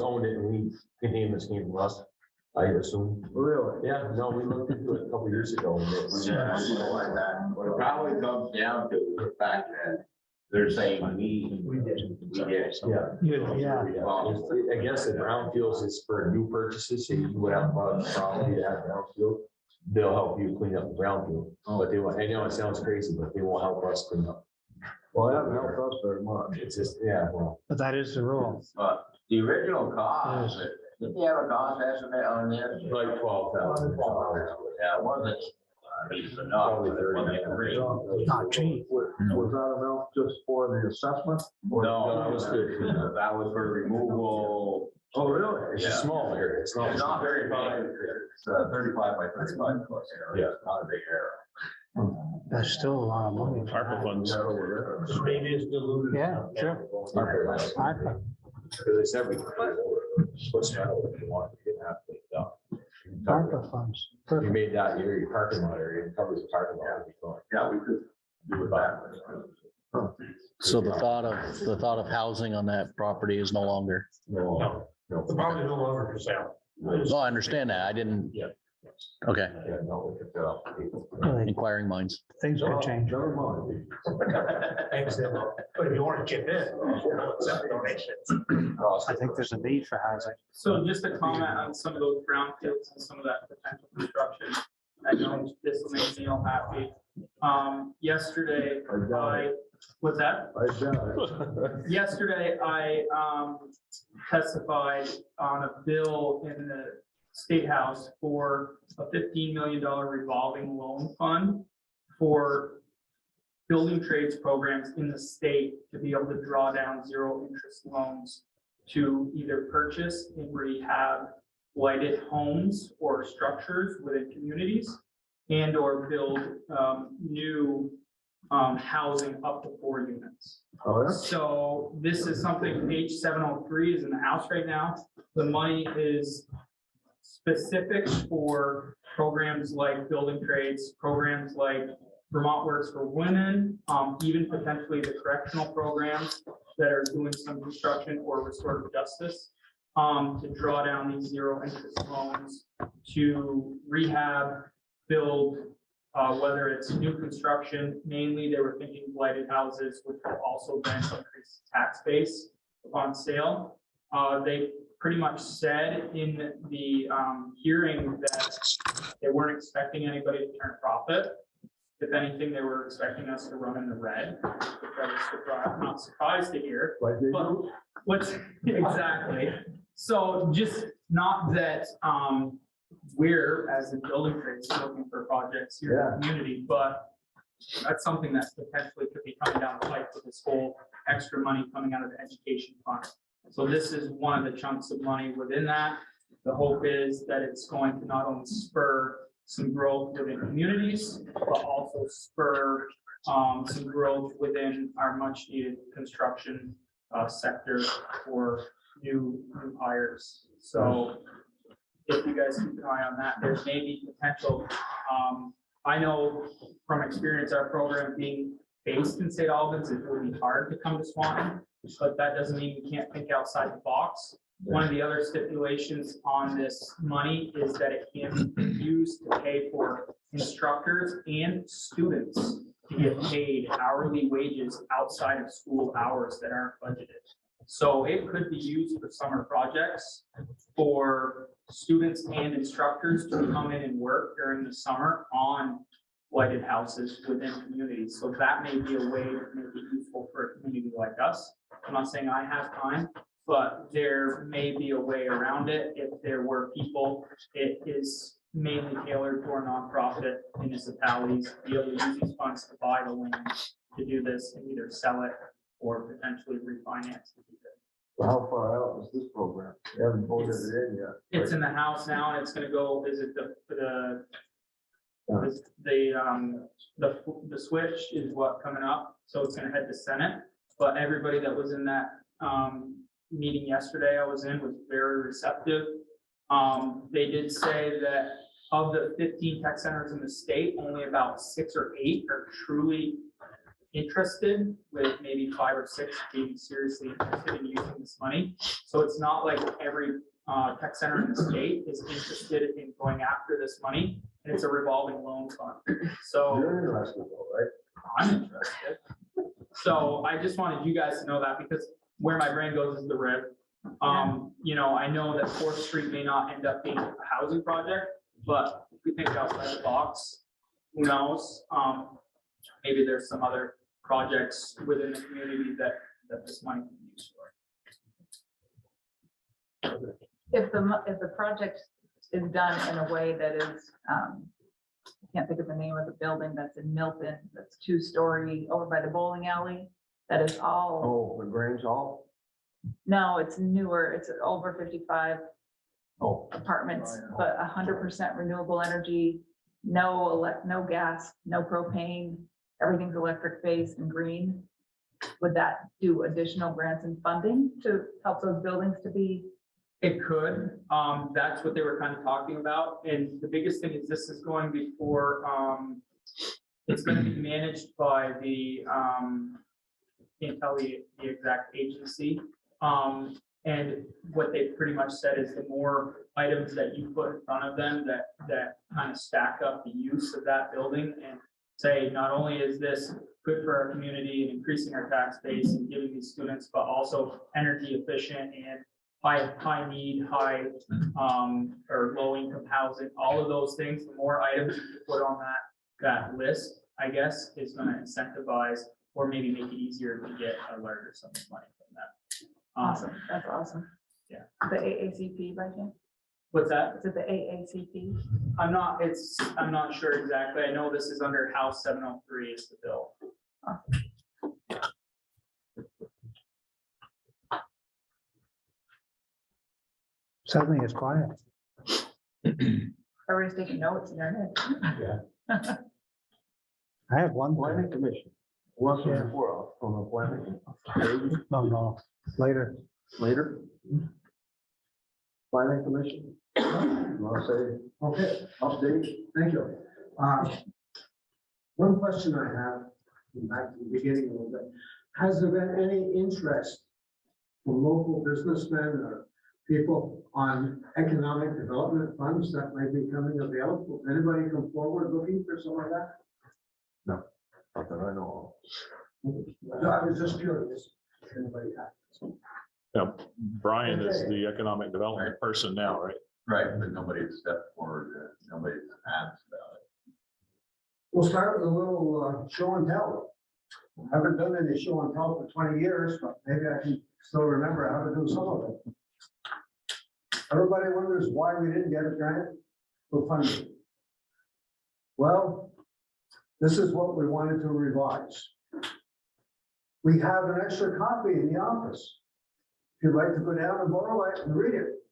owned it, and the name this came from us, I assume. Really? Yeah, no, we looked into it a couple years ago. And it was, Yeah. Like that. it probably comes down to the fact that they're saying we did. Yeah. I guess the brownfields is for new purchases, so you would have bought a property to have brownfield. They'll help you clean up the brownfield, but they won't, I know it sounds crazy, but they won't help us clean up. Well, that haven't helped us very much. It's just, yeah, well. But that is the rule. But the original cost, did you have a cost estimate on this? Like $12,000. Yeah, it wasn't, I mean, it's enough. Probably 30. Not cheap. Was that enough just for the assessment? No, that was good. That was for removal. Oh, really? It's a small area, it's not. It's not very big. It's 35 by 35 plus area. It's not a big area. That's still a lot of money. ARPA funds. Maybe it's diluted. Yeah, sure. Because it's everything. What's that, if you want, you can have it done. ARPA funds. You Perfect. made that your parking lot area, it covers the parking lot. Yeah, we could do it that way. So the thought of housing on that property is no longer. No, The no. property is no longer for sale. Oh, I understand that. I didn't. Yeah. Okay, Yeah, no, we could fill out the people. inquiring minds. Things could change. Never mind. Thanks, Dale. But if you want to chip in, we'll accept donations. I think there's a need for housing. So just to comment on some of those brownfields and some of that potential construction, I know this will make Neil happy. Yesterday, what's that? Yesterday, I testified on a bill in the State House for a $15 million revolving loan fund for building trades programs in the state to be able to draw down zero interest loans to either purchase and rehab blighted homes or structures within communities and or build new housing up to 4 units. Oh, yeah? So this is something, page 703 is in the House right now. The money is specific for programs like building trades, programs like Vermont Works for Women, even potentially the correctional programs that are doing some construction or restorative justice, to draw down these zero interest loans to rehab, build, whether it's new construction, mainly they were thinking blighted houses, which will also then increase tax base upon sale. They pretty much said in the hearing that they weren't expecting anybody to turn a profit. If anything, they were expecting us to run in the red, which I was not surprised to hear. Like they But do? what's exactly, so just not that we're, as the building trades, looking for projects here in the community, but that's something that potentially could be coming down the pipe with this whole extra money coming out of the education fund. So this is one of the chunks of money within that. The hope is that it's going to not only spur some growth within communities, but also spur some growth within our much needed construction sector for new hires. So if you guys keep an eye on that, there may be potential. I know from experience, our program being based in St. Albans, it would be hard to come to Swanton, but that doesn't mean we can't think outside the box. One of the other stipulations on this money is that it can be used to pay for instructors and students to get paid hourly wages outside of school hours that aren't budgeted. So it could be used for summer projects for students and instructors to come in and work during the summer on blighted houses within communities. So that may be a way to make it useful for a community like us. I'm not saying I have time, but there may be a way around it. If there were people, it is mainly tailored for nonprofit municipalities to be able to use these funds to buy the land to do this and either sell it or potentially refinance to keep it. How far out is this program? We haven't voted it in yet. It's in the House now, and it's gonna go visit the switch is what coming up, so it's gonna head to Senate. But everybody that was in that meeting yesterday I was in was very receptive. They did say that of the 15 tech centers in the state, only about 6 or 8 are truly interested, with maybe 5 or 6 being seriously interested in using this money. So it's not like every tech center in the state is interested in going after this money, and it's a revolving loan fund. So You're interested though, right? I'm interested. So I just wanted you guys to know that, because where my brain goes is the red. You know, I know that 4th Street may not end up being a housing project, but if we think outside the box, who knows? Maybe there's some other projects within the community that this money can be used for. If the project is done in a way that is, I can't think of the name of the building that's in Milton, that's 2-story over by the bowling alley, that is all, Oh, the Grange Hall? no, it's newer, it's over 55 Oh. apartments, Oh, yeah. but 100% renewable energy, no gas, no propane, everything's electric based and green. Would that do additional grants and funding to help those buildings to be It could, that's what they were kind of talking about, and the biggest thing is this is going before, it's gonna be managed by the, can't tell the exact agency. And what they pretty much said is the more items that you put in front of them that kind of stack up the use of that building and say, not only is this good for our community and increasing our tax base and giving these students, but also energy efficient and high need, or low income housing, all of those things, the more items you put on that list, I guess, is gonna incentivize or maybe make it easier to get a larger sum of money from that. Awesome, that's awesome. Yeah. The AACP by chance? What's that? Is it the AACP? I'm not sure exactly. I know this is under House 703 is the bill. Suddenly it's quiet. Everybody's taking notes in their head. I have one. Planning commission. Once or before, on the planning. No, later. Later. Planning commission. You want to say, Okay, update? thank you. One question I have, back to the beginning a little bit, has there been any interest from local businessmen or people on economic development funds that might be coming available? Has anybody come forward looking for something like that? Not that I know I was just curious. If anybody had. Yeah, Brian is the economic development person now, right? Right, but nobody's stepped forward, nobody's asked about it. We'll start with a little show and tell. I haven't done any show and tell for 20 years, but maybe I can still remember how to do some of it. Everybody wonders why we didn't get a grant for funding. Well, this is what we wanted to revise. We have an extra copy in the office. If you'd like to go down and borrow it and read it.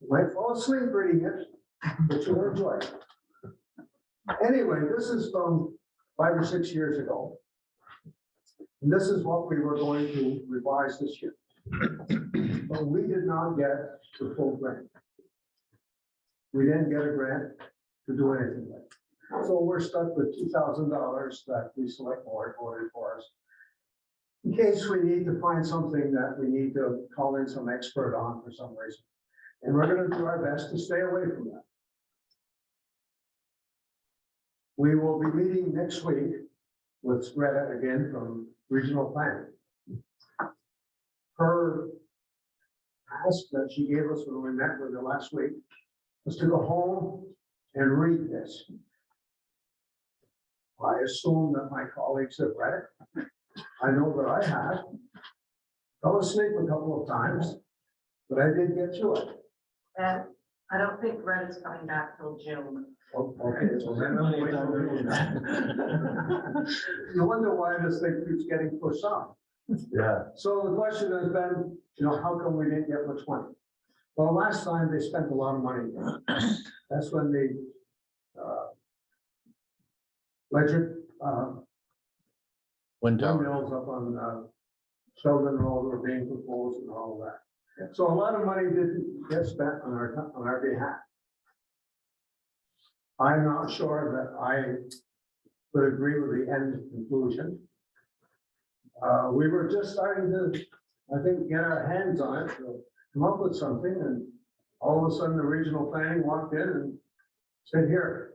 You might fall asleep reading it, but you'll enjoy it. Anyway, this is from 5 or 6 years ago. And this is what we were going to revise this year. But we did not get the full grant. We didn't get a grant to do anything with it. So we're stuck with $2,000 that the select board voted for us. In case we need to find something that we need to call in some expert on for some reason. And we're going to do our best to stay away from that. We will be meeting next week with Greta again from Regional Planning. Her task that she gave us when we met with her last week was to go home and read this. I assume that my colleagues have read it. I know that I have. Fell asleep a couple of times, but I did get through it. And I don't think Red is coming back till June. Okay, so then I'm waiting till June. You wonder why this thing keeps getting pushed off. Yeah. So the question has been, how come we didn't get much money? Well, last time they spent a lot of money. That's when the electric windmills up on Sheldon Road were being proposed and all of that. So a lot of money didn't get spent on our behalf. I'm not sure that I would agree with the end conclusion. We were just starting to, I think, get our hands on it, to come up with something, and all of a sudden the regional planning walked in and said, here.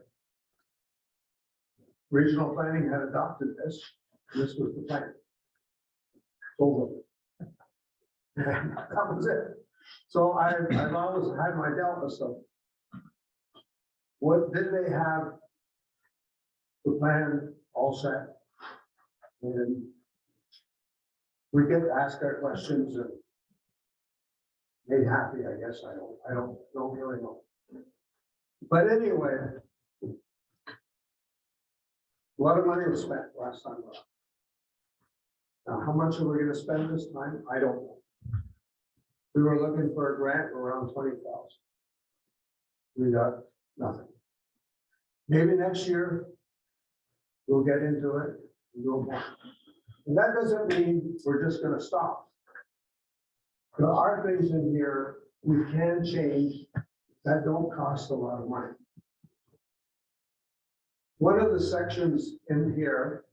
Regional planning had adopted this. This was the plan. Over. That was it. So I've always had my delta stuff. What did they have? The plan all set. And we get to ask our questions and made happy, I guess. I don't really know. But anyway, a lot of money was spent last time around. Now, how much are we going to spend this time? I don't know. We were looking for a grant around 20,000. We got nothing. Maybe next year we'll get into it and go back. And that doesn't mean we're just going to stop. There are things in here we can change that don't cost a lot of money. One of the sections in here,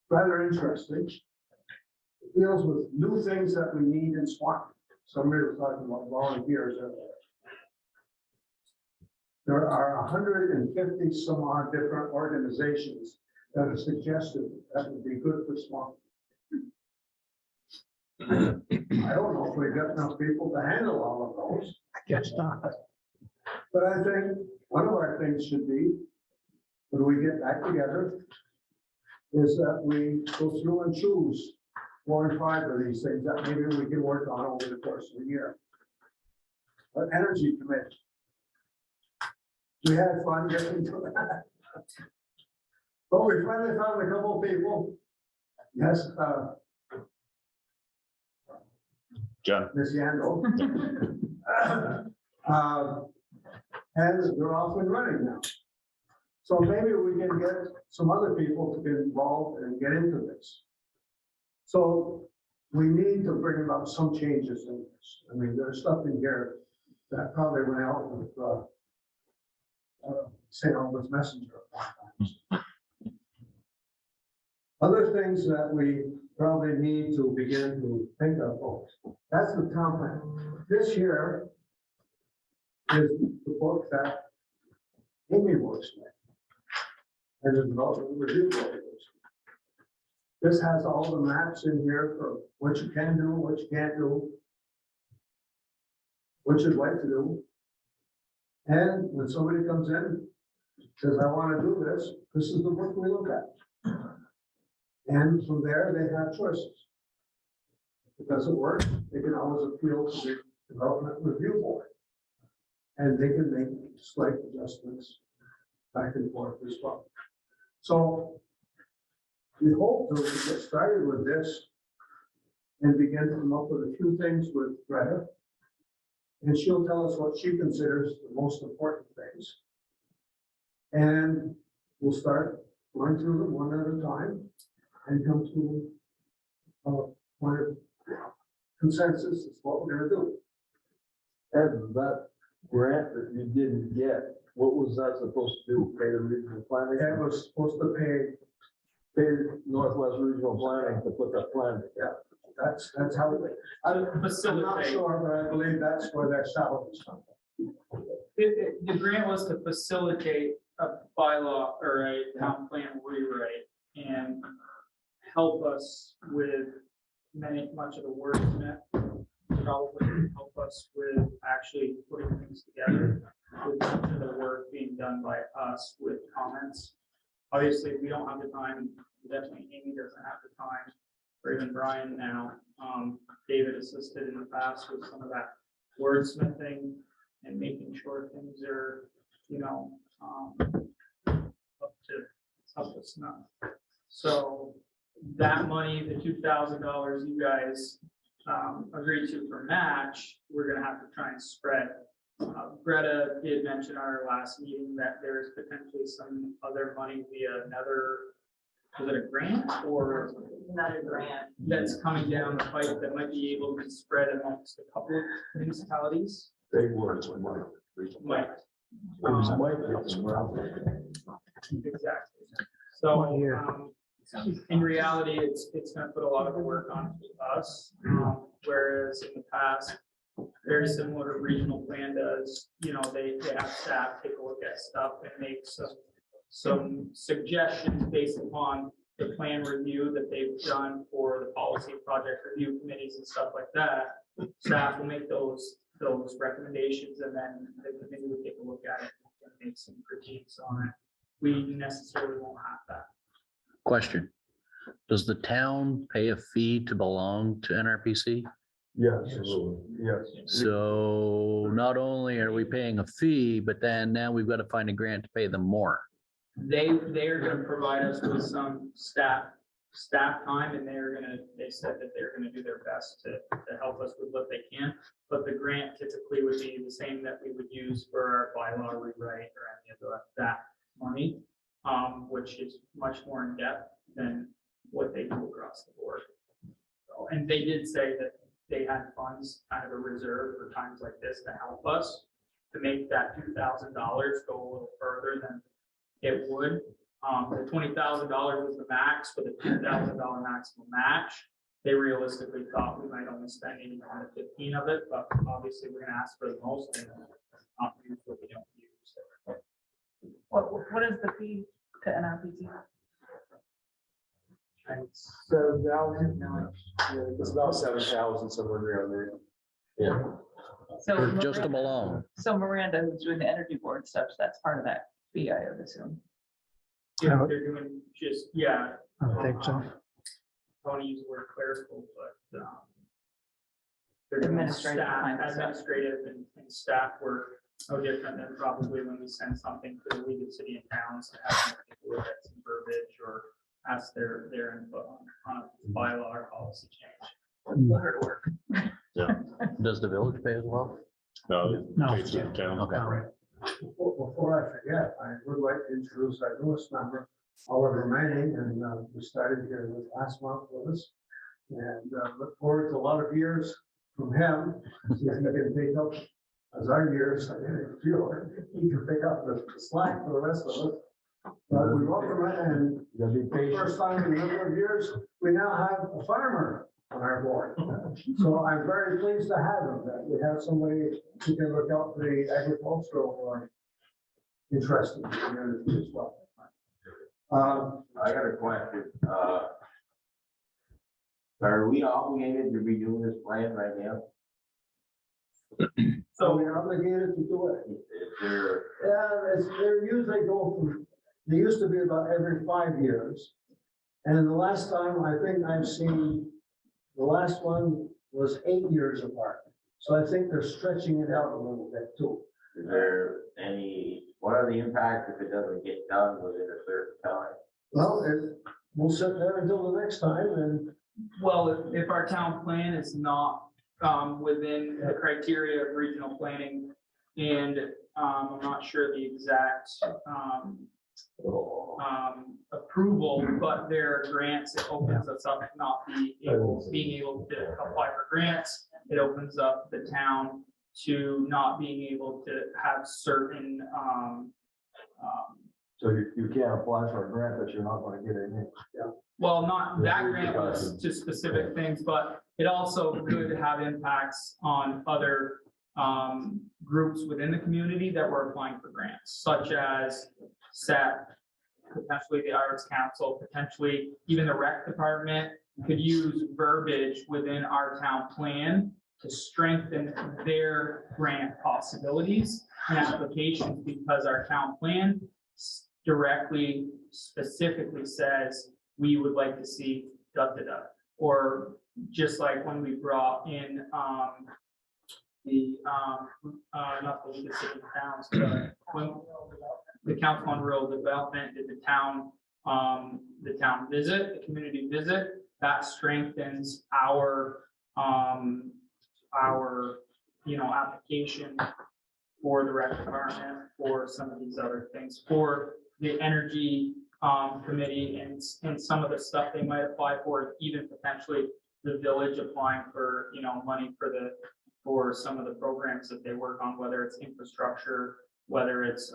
rather interesting, deals with new things that we need in Swanton. Somebody was talking about volunteers earlier. There are 150 some odd different organizations that are suggested that would be good for Swanton. I don't know if we've got enough people to handle all of those. I guess not. But I think one of our things should be, when we get back together, is that we go through and choose 4 and 5 of these things that maybe we can work on over the course of the year. But energy committee. We had fun getting to that. But we finally found a couple of people. Yes, John, Ms. Yandel. And they're off and running now. So maybe we can get some other people to get involved and get into this. So we need to bring about some changes in this. I mean, there's stuff in here that probably went out with, St. Albans Messenger. Other things that we probably need to begin to think of, that's the town plan. This here is the book that Amy works with. And the development review board works with. This has all the maps in here for what you can do, what you can't do, what you'd like to do. And when somebody comes in, says, I want to do this, this is the book we look at. And from there, they have choices. If it doesn't work, they can always appeal to the development review board. And they can make slight adjustments back and forth as well. So we hope to get started with this and begin to come up with a few things with Greta. And she'll tell us what she considers the most important things. And we'll start going through them one at a time and come to a point of consensus is what we're going to do. And that grant that you didn't get, what was that supposed to do? Pay the regional planning? That was supposed to pay Northwest Regional Planning to put that plan together. That's how it. I'm not Facilitate. sure, but I believe that's where their salaries come from. The grant was to facilitate a bylaw or a town plan rewrite and help us with much of the wordsmith. Probably help us with actually putting things together, with much of the work being done by us with comments. Obviously, we don't have the time, definitely Amy doesn't have the time, or even Brian now. David assisted in the past with some of that wordsmithing and making sure things are, up to snuff. So that money, the $2,000 you guys agreed to for match, we're gonna have to try and spread. Greta did mention on our last meeting that there's potentially some other money via another, was it a grant or? Another grant. That's coming down the pipe that might be able to spread amongst a couple of municipalities. Big words with Mike. Might. Exactly. So, in reality, it's gonna put a lot of work on us, whereas in the past, very similar to regional plan does, they have staff take a look at stuff and make some suggestions based upon the plan review that they've done for the policy project review committees and stuff like that. Staff will make those recommendations, and then the committee will take a look at it and make some critiques on it. We necessarily won't have that. Question. Does the town pay a fee to belong to NRPC? Yes, yes. So not only are we paying a fee, but then now we've got to find a grant to pay them more. They are gonna provide us with some staff time, and they said that they're gonna do their best to help us with what they can. But the grant typically would be the same that we would use for our bylaw rewrite or any of that money, which is much more in depth than what they do across the board. So, and they did say that they had funds, kind of a reserve for times like this to help us, to make that $2,000 go a little further than it would. The $20,000 was the max, with a $2,000 maximum match. They realistically thought we might only spend 10 to 15 of it, but obviously we're gonna ask for the most and not use what we don't use. What is the fee to NRPC? It's about 7,000, somewhere around there. Yeah. So For just them Miranda- alone. So Miranda, who's doing the energy board stuff, that's part of that fee, I would assume. Yeah, they're doing just, yeah. I don't think so. I want to use the word clerical, but, they're doing Administrative staff, kind of stuff. administrative and staff work, no different than probably when we send something to the League of City and Towns to have them take a look at some verbiage or ask their input on a bylaw or policy change. Put her to work. Does the village pay as well? No, No. it's in town. Okay. Before I forget, I would like to introduce our newest member, Oliver Manning, and we started here last month with us. And look forward to a lot of years from him, see if he can pick up, as our years, I feel, he can pick up the slack for the rest of us. But we welcome it, and for the first time in a number of years, we now have a farmer on our board. So I'm very pleased to have him, that we have somebody who can look out for the agricultural interest in the community as well. I got a question. Are we obligated to be doing this plan right now? So we're obligated to do it. Is there, Yeah, they're usually go from, they used to be about every 5 years. And the last time, I think I've seen, the last one was 8 years apart. So I think they're stretching it out a little bit too. is there any, what are the impacts if it doesn't get done within a certain time? Well, we'll sit there until the next time and Well, if our town plan is not within the criteria of regional planning, and I'm not sure the exact approval, but there are grants, it opens us up not being able to apply for grants. It opens up the town to not being able to have certain So you can't apply for a grant that you're not gonna get in. well, not that grant was to specific things, but it also could have impacts on other groups within the community that were applying for grants, such as SET, potentially the Arts Council, potentially even the rec department could use verbiage within our town plan to strengthen their grant possibilities and applications, because our town plan directly, specifically says, we would like to see da-da-da. Or just like when we brought in not the League of City and Towns, but when the Council on Rural Development did the town visit, the community visit, that strengthens our application for the rec department, for some of these other things, for the energy committee and some of the stuff they might apply for, even potentially the village applying for, money for some of the programs that they work on, whether it's infrastructure, whether it's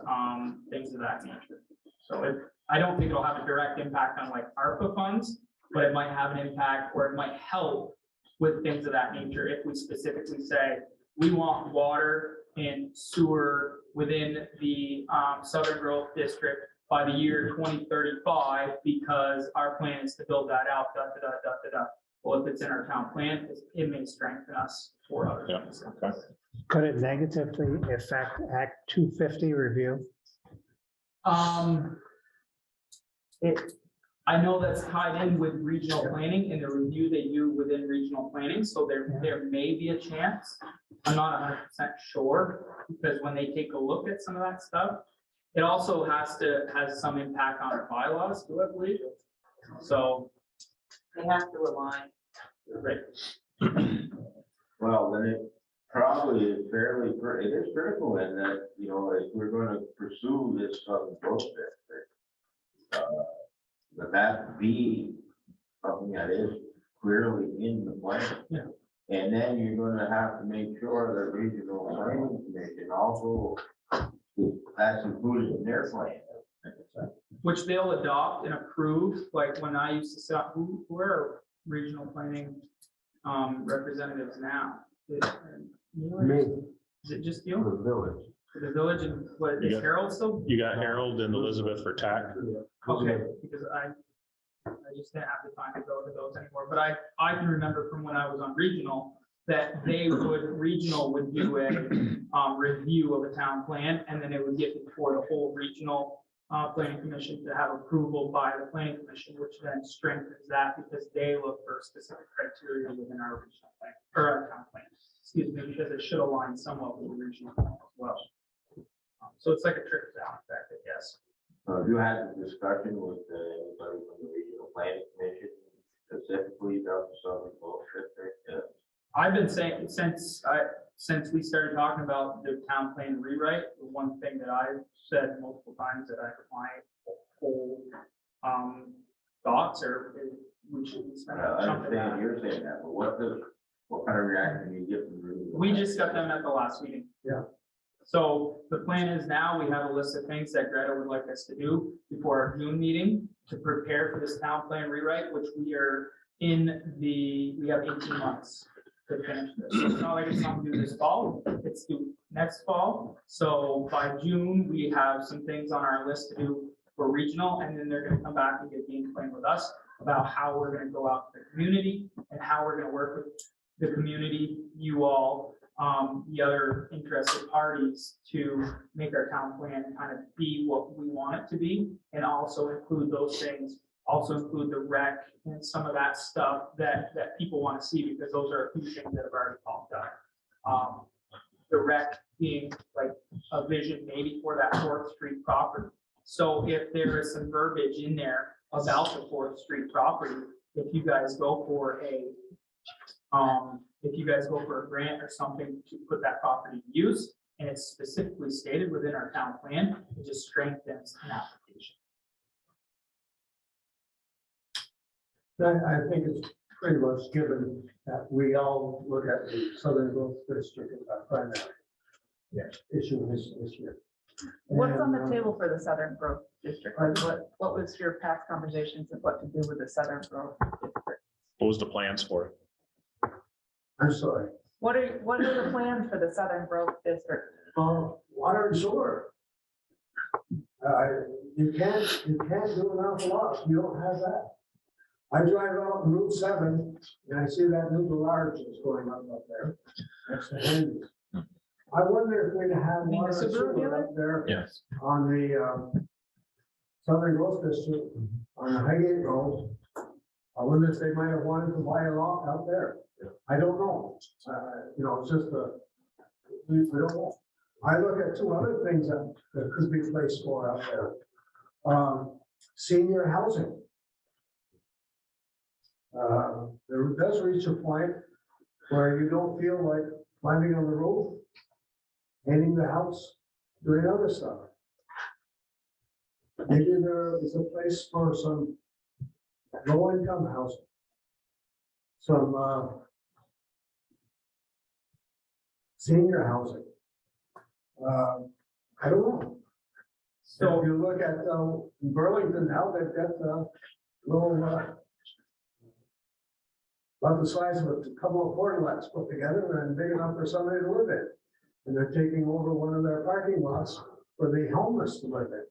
things of that nature. So I don't think it'll have a direct impact on like ARPA funds, but it might have an impact, or it might help with things of that nature. If we specifically say, we want water and sewer within the Southern Growth District by the year 2035, because our plan is to build that out, da. Well, if it's in our town plan, it may strengthen us for other things. Okay. Could it negatively affect Act 250 review? I know that's tied in with regional planning and the review they do within regional planning, so there may be a chance. I'm not 100% sure, because when they take a look at some of that stuff, it also has some impact on our bylaws, do I believe? So. They have to align. Right. Well, then it probably is fairly, it is critical in that, if we're gonna pursue this Southern Growth District, that be something that is clearly in the plan. Yeah. And then you're gonna have to make sure the regional planning commission also, that's included in their plan. Which they'll adopt and approve, like when I used to sit, who are regional planning representatives now? Is it just you? The village. The village and what, is Yeah. Harold still? You got Harold and Elizabeth for TAC. Okay, because I just didn't have the time to go to those anymore, but I can remember from when I was on regional, that regional would do a review of a town plan, and then it would get before the whole regional planning commission to have approval by the planning commission, which then strengthens that because they look for specific criteria within our regional plan, or our town plan, excuse me, because it should align somewhat with the regional plan as well. So it's like a trickle down effect, I guess. You had a discussion with anybody from the regional planning commission specifically about the Southern Gulf District? I've been saying since we started talking about the town plan rewrite, the one thing that I've said multiple times that my whole thoughts are we should spend I a chunk of understand that. you're saying that, but what kind of reaction do you get from the regional? We just got them at the last meeting. Yeah. So the plan is now we have a list of things that Greta would like us to do before our June meeting to prepare for this town plan rewrite, which we have 18 months to finish this. So it's not like it's something due this fall, it's due next fall. So by June, we have some things on our list to do for regional, and then they're gonna come back and get game plan with us about how we're gonna go out to the community and how we're gonna work with the community, you all, the other interested parties to make our town plan kind of be what we want it to be, and also include those things, also include the rec and some of that stuff that people want to see, because those are a few things that have already popped up. The rec being like a vision maybe for that 4th Street property. So if there is some verbiage in there about the 4th Street property, if you guys go for a grant or something to put that property to use, and it's specifically stated within our town plan, it just strengthens an application. I think it's pretty much given that we all look at the Southern Growth District as our primary issue this year. What's on the And, table for the Southern Growth District? Like what was your past conversations of what to do with the Southern Growth District? What was the plans for it? I'm sorry, What are the plans for the Southern Growth District? water and sewer. You can't do an awful lot, if you don't have that. I drive out on Route 7 and I see that new garage that's going up there. That's the end. I wonder if we'd have mean the water and Subaru sewer dealer? up there Yes. on the Southern Growth District, on the Highgate Road. I wonder if they might have wanted to buy a lot out there. I don't know. It's just we don't know. I look at 2 other things that could be placed for out there. Senior housing. There does reach a point where you don't feel like climbing on the roof, painting the house, doing other stuff. Maybe there is a place for some low-income housing. Some senior housing. I don't know. So if you look at Burlington now, they've got little about the size of a couple of portlets put together and big enough for somebody to live in. And they're taking over one of their parking lots for the homeless to live in.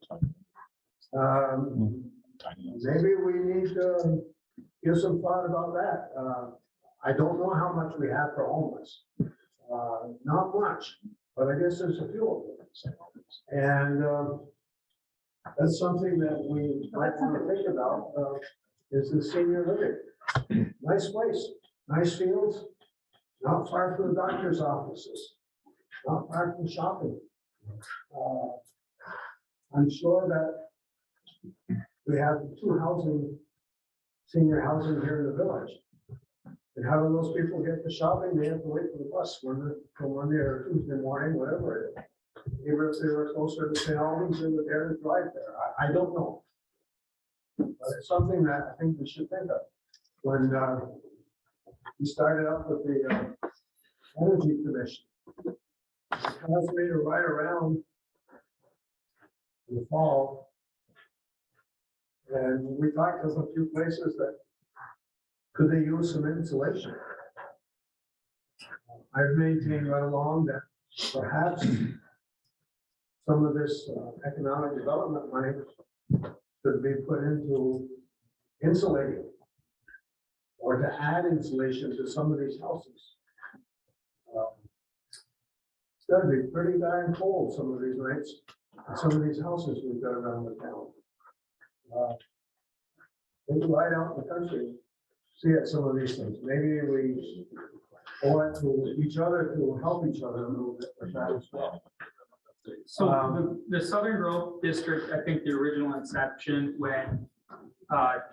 Maybe we need to give some thought about that. I don't know how much we have for homeless. Not much, but I guess there's a few of them. And that's something that we might want to think about, is the senior living. Nice place, nice fields, not far from the doctor's offices, not far from shopping. I'm sure that we have 2 senior housing here in the village. And how do those people get to shopping? They have to wait for the bus from Monday or Tuesday morning, whatever it is. Even if they were closer to St. Albans, they would dare to drive there. I don't know. But it's something that I think we should think of when we started up with the Energy Commission. It caused me to ride around in the fall. And we talked to a few places that could they use some insulation. I've maintained right along that perhaps some of this economic development money should be put into insulating or to add insulation to some of these houses. It's gotta be pretty darn cold some of these nights, in some of these houses we've got around the town. Maybe right out in the country, see at some of these things. Maybe we owe it to each other to help each other a little bit with that as well. So the Southern Growth District, I think the original inception, when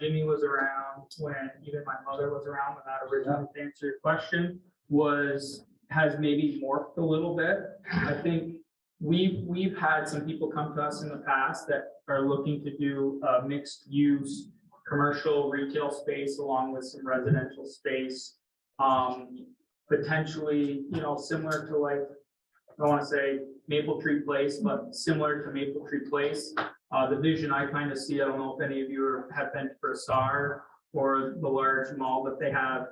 Jimmy was around, when even my mother was around, when that originally to answer your question, has maybe morphed a little bit. I think we've had some people come to us in the past that are looking to do a mixed use commercial retail space along with some residential space. Potentially, similar to like, I don't want to say Maple Tree Place, but similar to Maple Tree Place. The vision I kind of see, I don't know if any of you have been to Broussard or the large mall that they have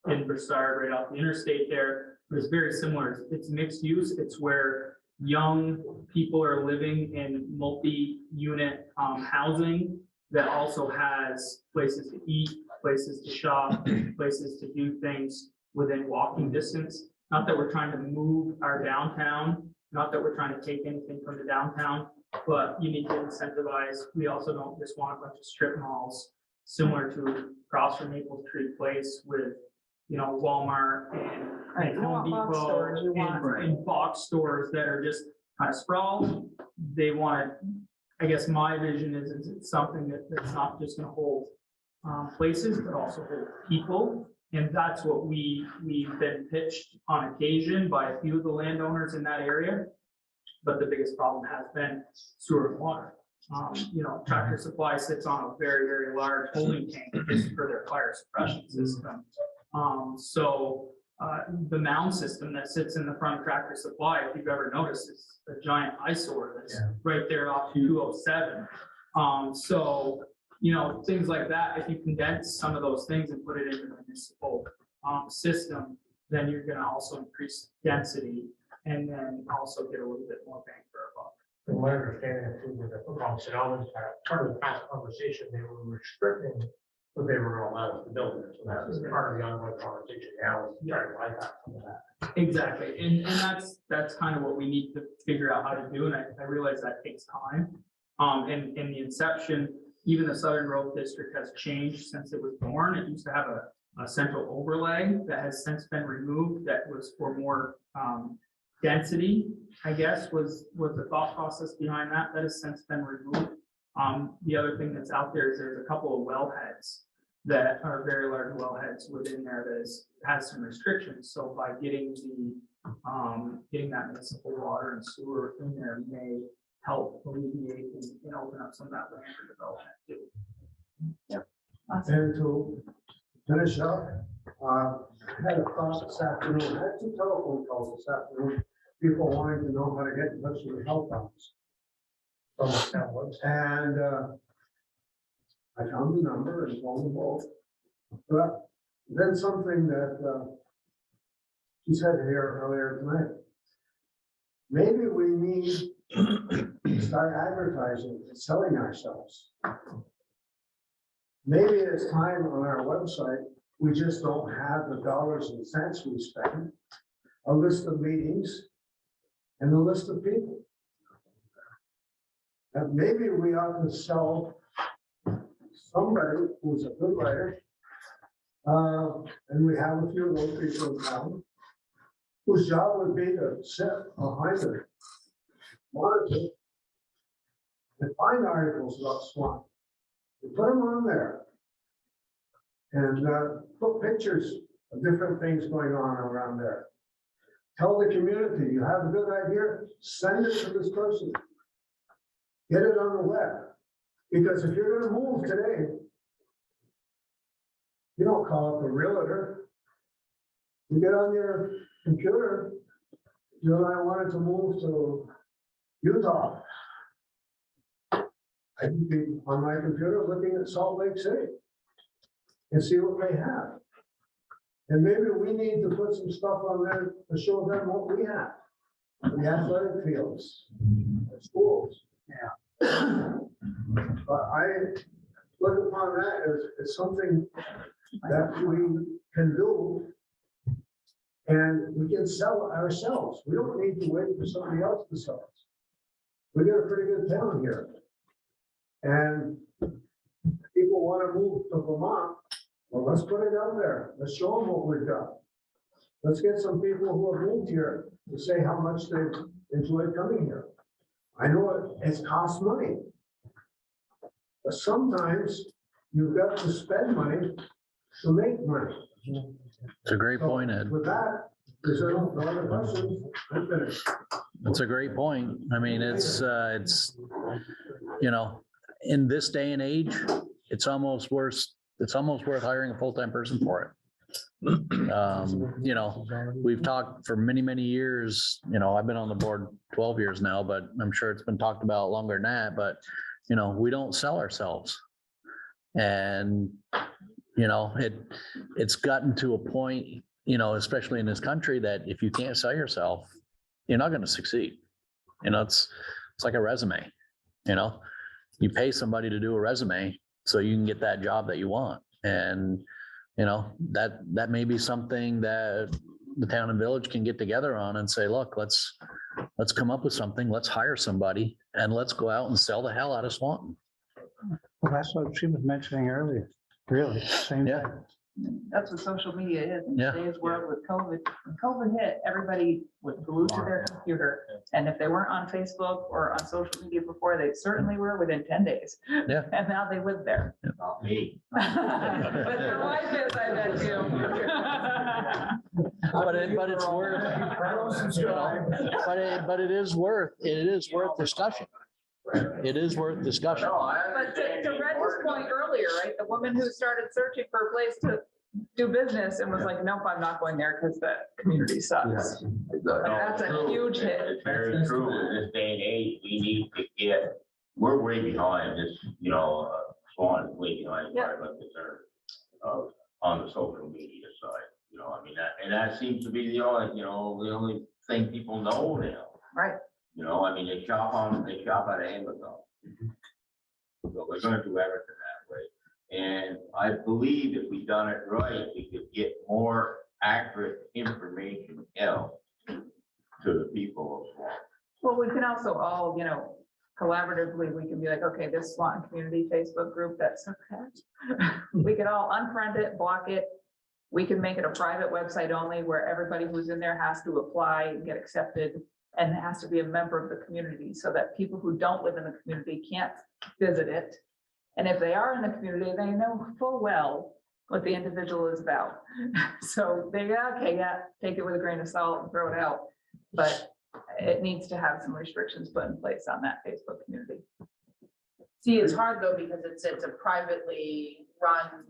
in Broussard right off the interstate there. It's very similar. It's mixed use. It's where young people are living in multi-unit housing that also has places to eat, places to shop, places to do things within walking distance. Not that we're trying to move our downtown, not that we're trying to take anything from the downtown, but you need to incentivize. We also don't just want a bunch of strip malls similar to across from Maple Tree Place with, Walmart and Home Depot and box stores that are just kind of sprawled. They want to, I guess my vision is it's something that's not just going to hold places, but also hold people. And that's what we've been pitched on occasion by a few of the landowners in that area. But the biggest problem has been sewer and water. Tractor Supply sits on a very, very large holding tank just for their fire suppression system. The mound system that sits in the front of Tractor Supply, if you've ever noticed, is a giant eyesore that's right there off 207. Things like that, if you condense some of those things and put it into the municipal system, then you're gonna also increase density and then also get a little bit more bang for our buck. From my understanding, too, with the football settlements, part of the past conversation, they were restricting what they were allowed to build. So that was part of the ongoing conversation now, is trying to bypass some of that. Exactly, and that's kind of what we need to figure out how to do, and I realize that takes time. And in the inception, even the Southern Growth District has changed since it was born. It used to have a central overlay that has since been removed that was for more density, I guess, was the thought process behind that. That has since been removed. The other thing that's out there is there's a couple of wellheads that are very large wellheads within there that has some restrictions. So by getting that municipal water and sewer in there may help alleviate and open up some of that land for development too. Yep. And to finish up, I had a thought this afternoon, I had 2 telephone calls this afternoon, people wanting to know how to get in touch with the health office. And I found the number and called them both. But then something that she said here earlier tonight, maybe we need to start advertising and selling ourselves. Maybe it's time on our website, we just don't have the dollars and cents we spend, a list of meetings and a list of people. And maybe we ought to sell somebody who's a good writer. And we have a few of those people in town whose job would be to sit behind the monitor and find articles about Swanton. And put them on there. And put pictures of different things going on around there. Tell the community, you have a good idea, send it to this person. Get it on the web. Because if you're gonna move today, you don't call up a realtor, you get on your computer, you and I wanted to move to Utah. I can be on my computer looking at Salt Lake City and see what they have. And maybe we need to put some stuff on there to show them what we have. The athletic fields, the schools. Yeah. But I look upon that as something that we can do. And we can sell it ourselves. We don't need to wait for somebody else to sell it. We got a pretty good town here. And people want to move to Vermont. Well, let's put it out there. Let's show them what we've got. Let's get some people who have moved here to say how much they've enjoyed coming here. I know it's cost money. But sometimes you've got to spend money to make money. It's a great point, Ed. With that, is there no other questions? I'm finished. It's a great point. I mean, it's, you know, in this day and age, it's almost worth hiring a full-time person for it. You know, we've talked for many, many years, you know, I've been on the board 12 years now, but I'm sure it's been talked about longer than that, but, you know, we don't sell ourselves. And, you know, it's gotten to a point, you know, especially in this country, that if you can't sell yourself, you're not going to succeed. You know, it's like a resume, you know, you pay somebody to do a resume so you can get that job that you want. And, you know, that may be something that the town and village can get together on and say, look, let's come up with something, let's hire somebody, and let's go out and sell the hell out of Swanton. Well, that's what she was mentioning earlier. Really, same Yeah. thing. That's what social media is in Yeah. today's world with COVID. When COVID hit, everybody was glued to their computer. And if they weren't on Facebook or on social media before, they certainly were within 10 days. Yeah. And now they live there. Not me. But your wife is, I bet you. But it's worth, you know, but it is worth discussion. It is worth discussion. But to Reg's point earlier, right, the woman who started searching for a place to do business and was like, nope, I'm not going there because the community sucks. Like, that's a huge hit. It's very true. In this day and age, we need to get, we're way behind this, you know, Swan is way behind as far as I'm concerned, on the social media side, you know, I mean, that seems to be the only thing people know now. Right. You know, I mean, they shop at Amazon. So we're gonna do everything that way. And I believe if we done it right, we could get more accurate information out to the people of Swanton. Well, we can also all, you know, collaboratively, we can be like, okay, this Swanton community Facebook group, that's okay. We can all unfriend it, block it. We can make it a private website only where everybody who's in there has to apply and get accepted. And it has to be a member of the community so that people who don't live in the community can't visit it. And if they are in the community, they know full well what the individual is about. So they go, okay, yeah, take it with a grain of salt and throw it out. But it needs to have some restrictions put in place on that Facebook community. See, it's hard though, because it's a privately run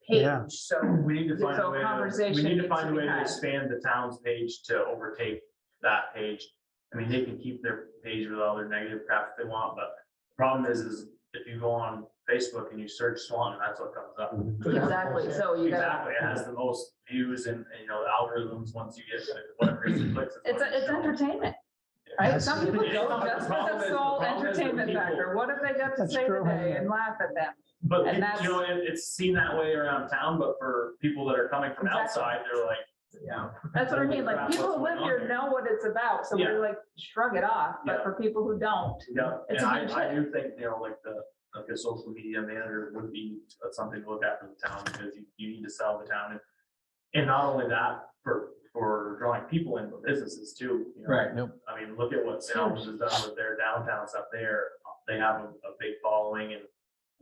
Yeah. page, so. We need to find So a way conversation we need to needs find to a be way to had. expand the town's page to overtake that page. I mean, they can keep their page with all their negative crap if they want, but the problem is if you go on Facebook and you search Swanton, that's what comes up. Exactly, so you gotta, Exactly, it has the most views and you know, the algorithms, once you get to whatever it clicks. it's entertainment, right? Some people go just for the sole entertainment factor. What have they got to That's say true. today and laugh at them? But And you know, it's seen that way around town, but for people that are coming from Exactly. outside, they're like, yeah. That's what I mean, like, people who live here know what it's about, so we Yeah. like shrug it off, but Yeah. for people who don't, Yeah, It's and a huge I hit. do think, you know, like a social media manager would be something to look at for the town, because you need to sell the town. And not only that, for drawing people in, but businesses too. You know? Right. Yep. I mean, look at what St. Albans has done with their downtown stuff there. They have a big following,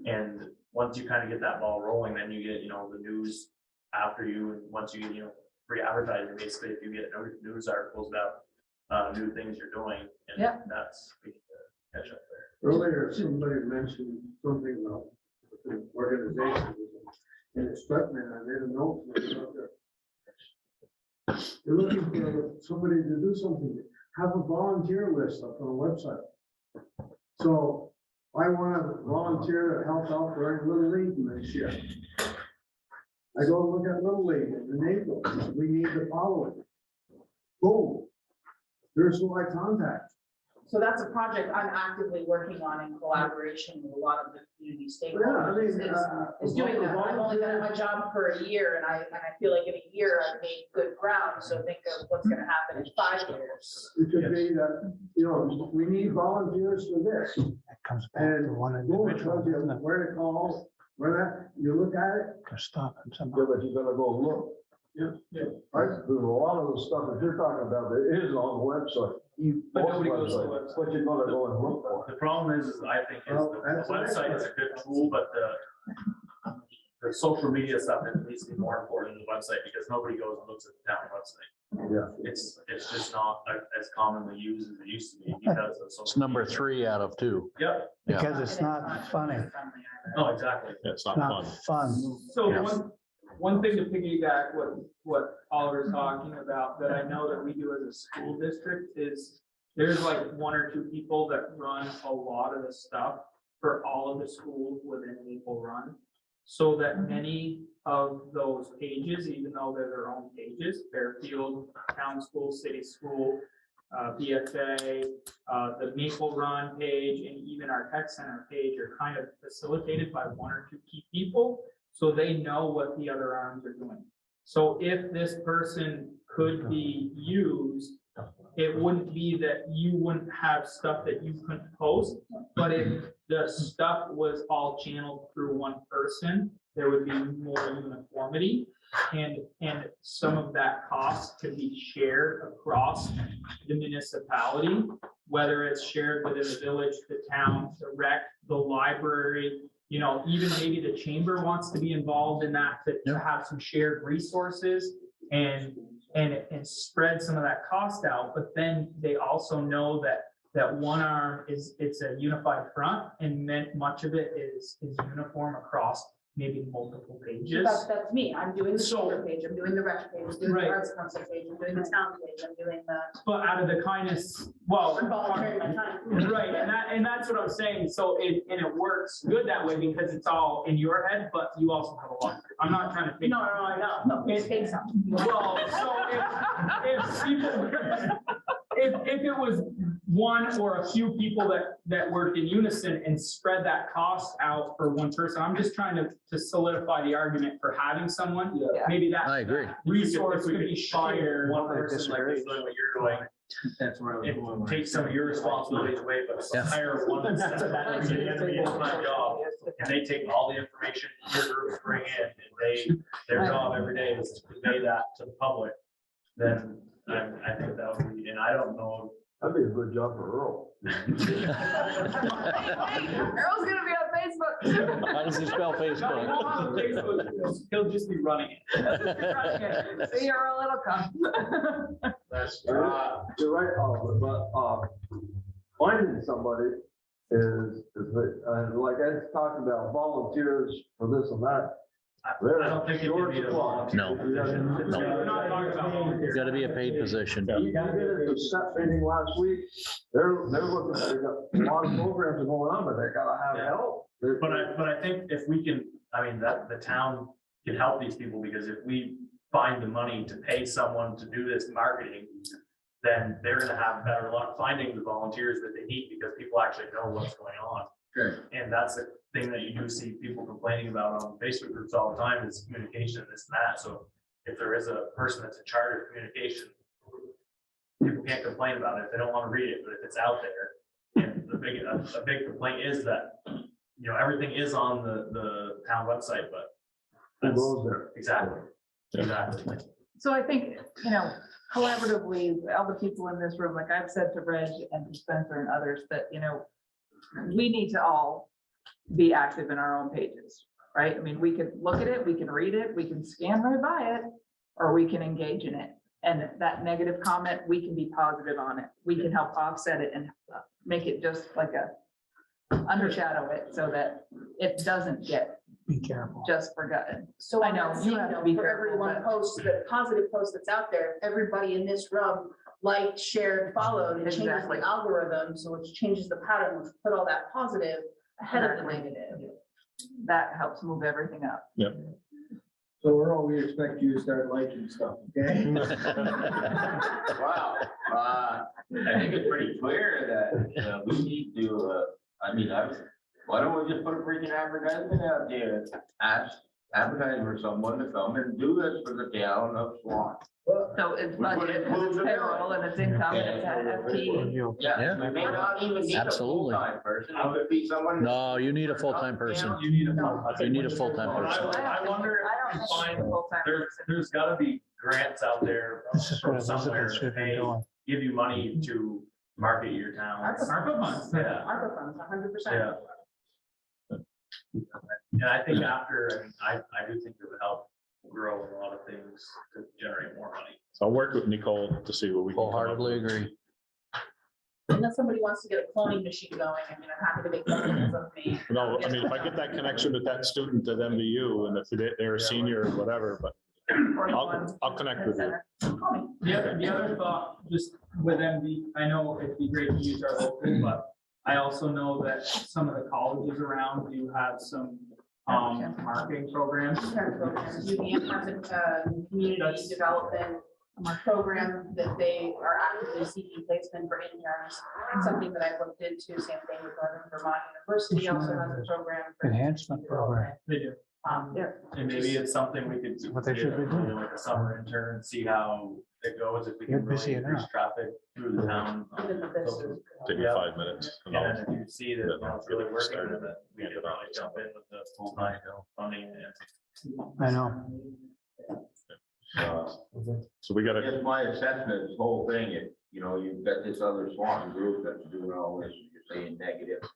and once you kind of get that ball rolling, then you get, you know, the news after you, and once you get, you know, free advertising, basically, if you get news articles about new things you're doing, and Yeah. that's we need to catch up there. Earlier, somebody mentioned something about the organization, and it struck me, and I made a note. You're looking for somebody to do something, have a volunteer list up on a website. So I want to volunteer to help out during Little League this year. I go look at Little League in the neighborhood, we need to follow it. Boom, there's who I contact. So that's a project I'm actively working on in collaboration with a lot of the community Yeah, I stakeholders. mean, Is doing that. I've only been at my job for a year and I feel like in a year I've made good ground. So think of what's gonna happen in 5 years. It could be that, you know, we need volunteers for this. That comes back And to one boom, it individual, tells you doesn't it? where to call, where that, you look at it, To stop and Yeah, somehow. but you gotta go look. Yeah. Right, there's a lot of the stuff that you're talking about that is on the website. But nobody goes to the Website, website. But you're gonna go and look for. The problem is I think is Well, the that's the next website is a good tool, but the social media stuff needs to be more important than the website because nobody goes and looks at the town website. Yeah. It's just not as commonly used as it used to be because of social. It's number media. 3 out of 2. Yep, Because it's not funny, no, exactly. It's not not fun. fun. So Yes. one thing to piggyback what Oliver's talking about that I know that we do as a school district is there's like 1 or 2 people that run a lot of the stuff for all of the schools within Maple Run. So that many of those pages, even though they're their own pages, Fairfield, Town School, City School, BFA, the Maple Run page, and even our tech center page are kind of facilitated by 1 or 2 key people. So they know what the other arms are doing. So if this person could be used, it wouldn't be that you wouldn't have stuff that you couldn't post, but if the stuff was all channeled through one person, there would be more uniformity. And some of that cost could be shared across the municipality, whether it's shared within the village, the town, the rec, the library, you know, even maybe the chamber wants to be involved in that to have some shared resources and spread some of that cost out. But then they also know that one arm it's a unified front and much of it is uniform across maybe multiple pages. That's me. I'm doing the So- shoulder page, I'm doing the rec page, I'm doing the Right. arts council page, I'm doing the town page, I'm doing the, But out of the kindness, well. I'm volunteering my time. Right, and that's what I'm saying, so it works good that way because it's all in your head, but you also have a lot, I'm not trying to. No, I know, no, it's big stuff. Well, so if people, if it was 1 or a few people that worked in unison and spread that cost out for one person, I'm just trying to solidify the argument for having someone, maybe that. I agree. Resource could be shared. One person like is doing what you're doing. That's where. It takes some of your responsibilities away, but hire one that's at the end of the full-time job. And they take all the information your groups bring in, and their job every day is to convey that to the public. Then I think that would be, and I don't know. That'd be a good job for Earl. Earl's gonna be on Facebook. How does he spell No, he Facebook? won't have a Facebook, he'll just be running it. See, Earl, it'll come. You're right, Oliver, but finding somebody is like Ed's talking about volunteers for this and that. I don't think it would be a volunteer. No. position. We're not talking about volunteers. It's got to be a paid position. You did it to set meeting last week, they're looking, they got a lot of programs going on, but they gotta have help. But I think if we can, I mean, that the town can help these people, because if we find the money to pay someone to do this marketing, then they're gonna have better luck finding the volunteers that they need, because people actually know what's going on. Sure. And that's the thing that you do see people complaining about on Facebook groups all the time, is communication, this and that. So if there is a person that's in charge of communication, people can't complain about it if they don't want to read it, but if it's out there. And a big complaint is that, you know, everything is on the town website, but. Who that's- goes there? Exactly, exactly. So I think, you know, collaboratively, all the people in this room, like I've said to Reg and to Spencer and others, that, you know, we need to all be active in our own pages, right? I mean, we can look at it, we can read it, we can scan right by it, or we can engage in it. And that negative comment, we can be positive on it. We can help offset it and make it just like undershadow it so that it doesn't get Be careful. just forgotten. So I on know, that you same have to note, be for careful, every one but- post, the positive post that's out there, everybody in this room liked, shared, followed, it changes Exactly. the algorithm, so it changes the pattern, let's put all that positive ahead of the Exactly. negative. That helps move everything up. So Earl, we expect you to start liking stuff, okay? Wow, I think it's pretty clear that, we need to, why don't we just put a freaking advertisement out there? Advertise for someone to come and do this for the town of Swan. So it's We would budget, include it's the payroll, and it's income, and it's FTE. Yeah, we may not even need a Absolutely. full-time person, it could be someone. No, you need a full-time person. You need a. You need a full-time person. I wonder I if don't you think find, full-time there's gotta be grants out there This is what from somewhere, Elizabeth should be hey, doing. give you money to market your town. ARPA funds. Yeah, ARPA funds, 100%. yeah. And I think after, I do think it would help grow a lot of things to generate more money. So I'll work with Nicole to see what we can. come up Wholeheartedly with. agree. Unless somebody wants to get a cloning machine going, I mean, I'm happy to make clones of me. No, I mean, if I get that connection with that student at MVU and if they're a senior or whatever, but Or the I'll one connect with you. Call me. The other thought, just with MD, I know it'd be great to use our local, but I also know that some of the colleges around do have some marketing programs. Parent programs. UVM has a community development program that they are actively seeking placement for interns. Something that I looked into, same thing with Northern Vermont University also has a program. for Enhancement program. They do. Yeah. And maybe it's something we could. What they should be doing. Like a summer intern, and see how it goes, if we You're can really busy increase enough. traffic through the town. Even the business. Take me 5 minutes. and And I'll- then if you see that, it's really working, then we could probably jump in with the full-time funding and. I know. So we I gotta, guess my assessment of this whole thing is, you've got this other Swanton group that's doing all this, you're saying negative.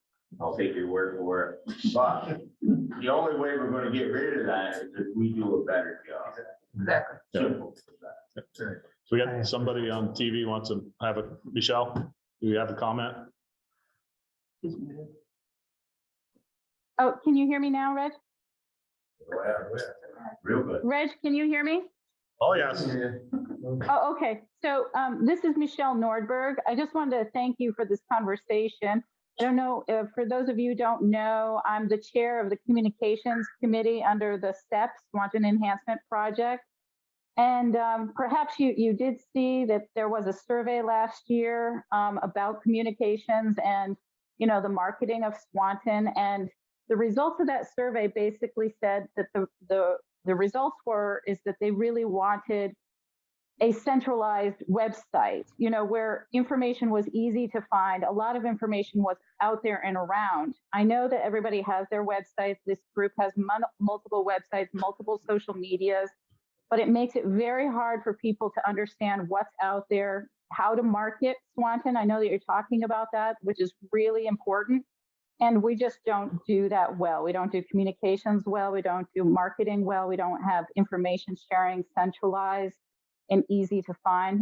I'll take your word for it, but the only way we're gonna get rid of that is if we do a better job. Exactly. Simple as that. so we got somebody on TV wants to have a, Michelle, do you have a comment? Oh, can you hear me now, Reg? Real good. Reg, can you hear me? Oh, yes. Oh, okay. So this is Michelle Nordberg. I just wanted to thank you for this conversation. I don't know, for those of you who don't know, I'm the chair of the Communications Committee under the STEPS, Swanton Enhancement Project. And perhaps you did see that there was a survey last year about communications and, the marketing of Swanton. And the results of that survey basically said that the results is that they really wanted a centralized website, where information was easy to find. A lot of information was out there and around. I know that everybody has their websites. This group has multiple websites, multiple social medias, but it makes it very hard for people to understand what's out there, how to market Swanton. I know that you're talking about that, which is really important. And we just don't do that well. We don't do communications well. We don't do marketing well. We don't have information sharing centralized and easy to find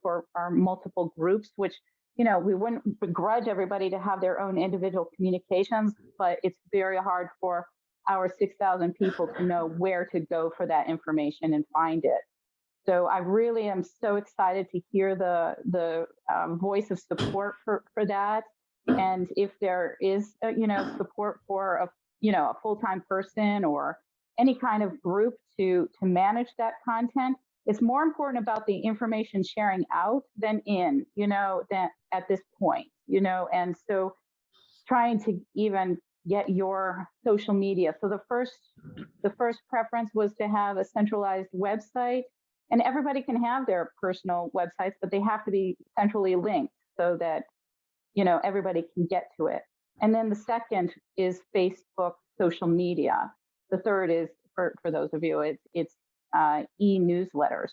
for our multiple groups, which, we wouldn't begrudge everybody to have their own individual communications, but it's very hard for our 6,000 people to know where to go for that information and find it. So I really am so excited to hear the voice of support for that. And if there is, support for a full-time person or any kind of group to manage that content, it's more important about the information sharing out than than at this point, and so trying to even get your social media. So the first preference was to have a centralized website, and everybody can have their personal websites, but they have to be centrally linked so that everybody can get to it. And then the second is Facebook social media. The third is for those of you, it's e-newsletters,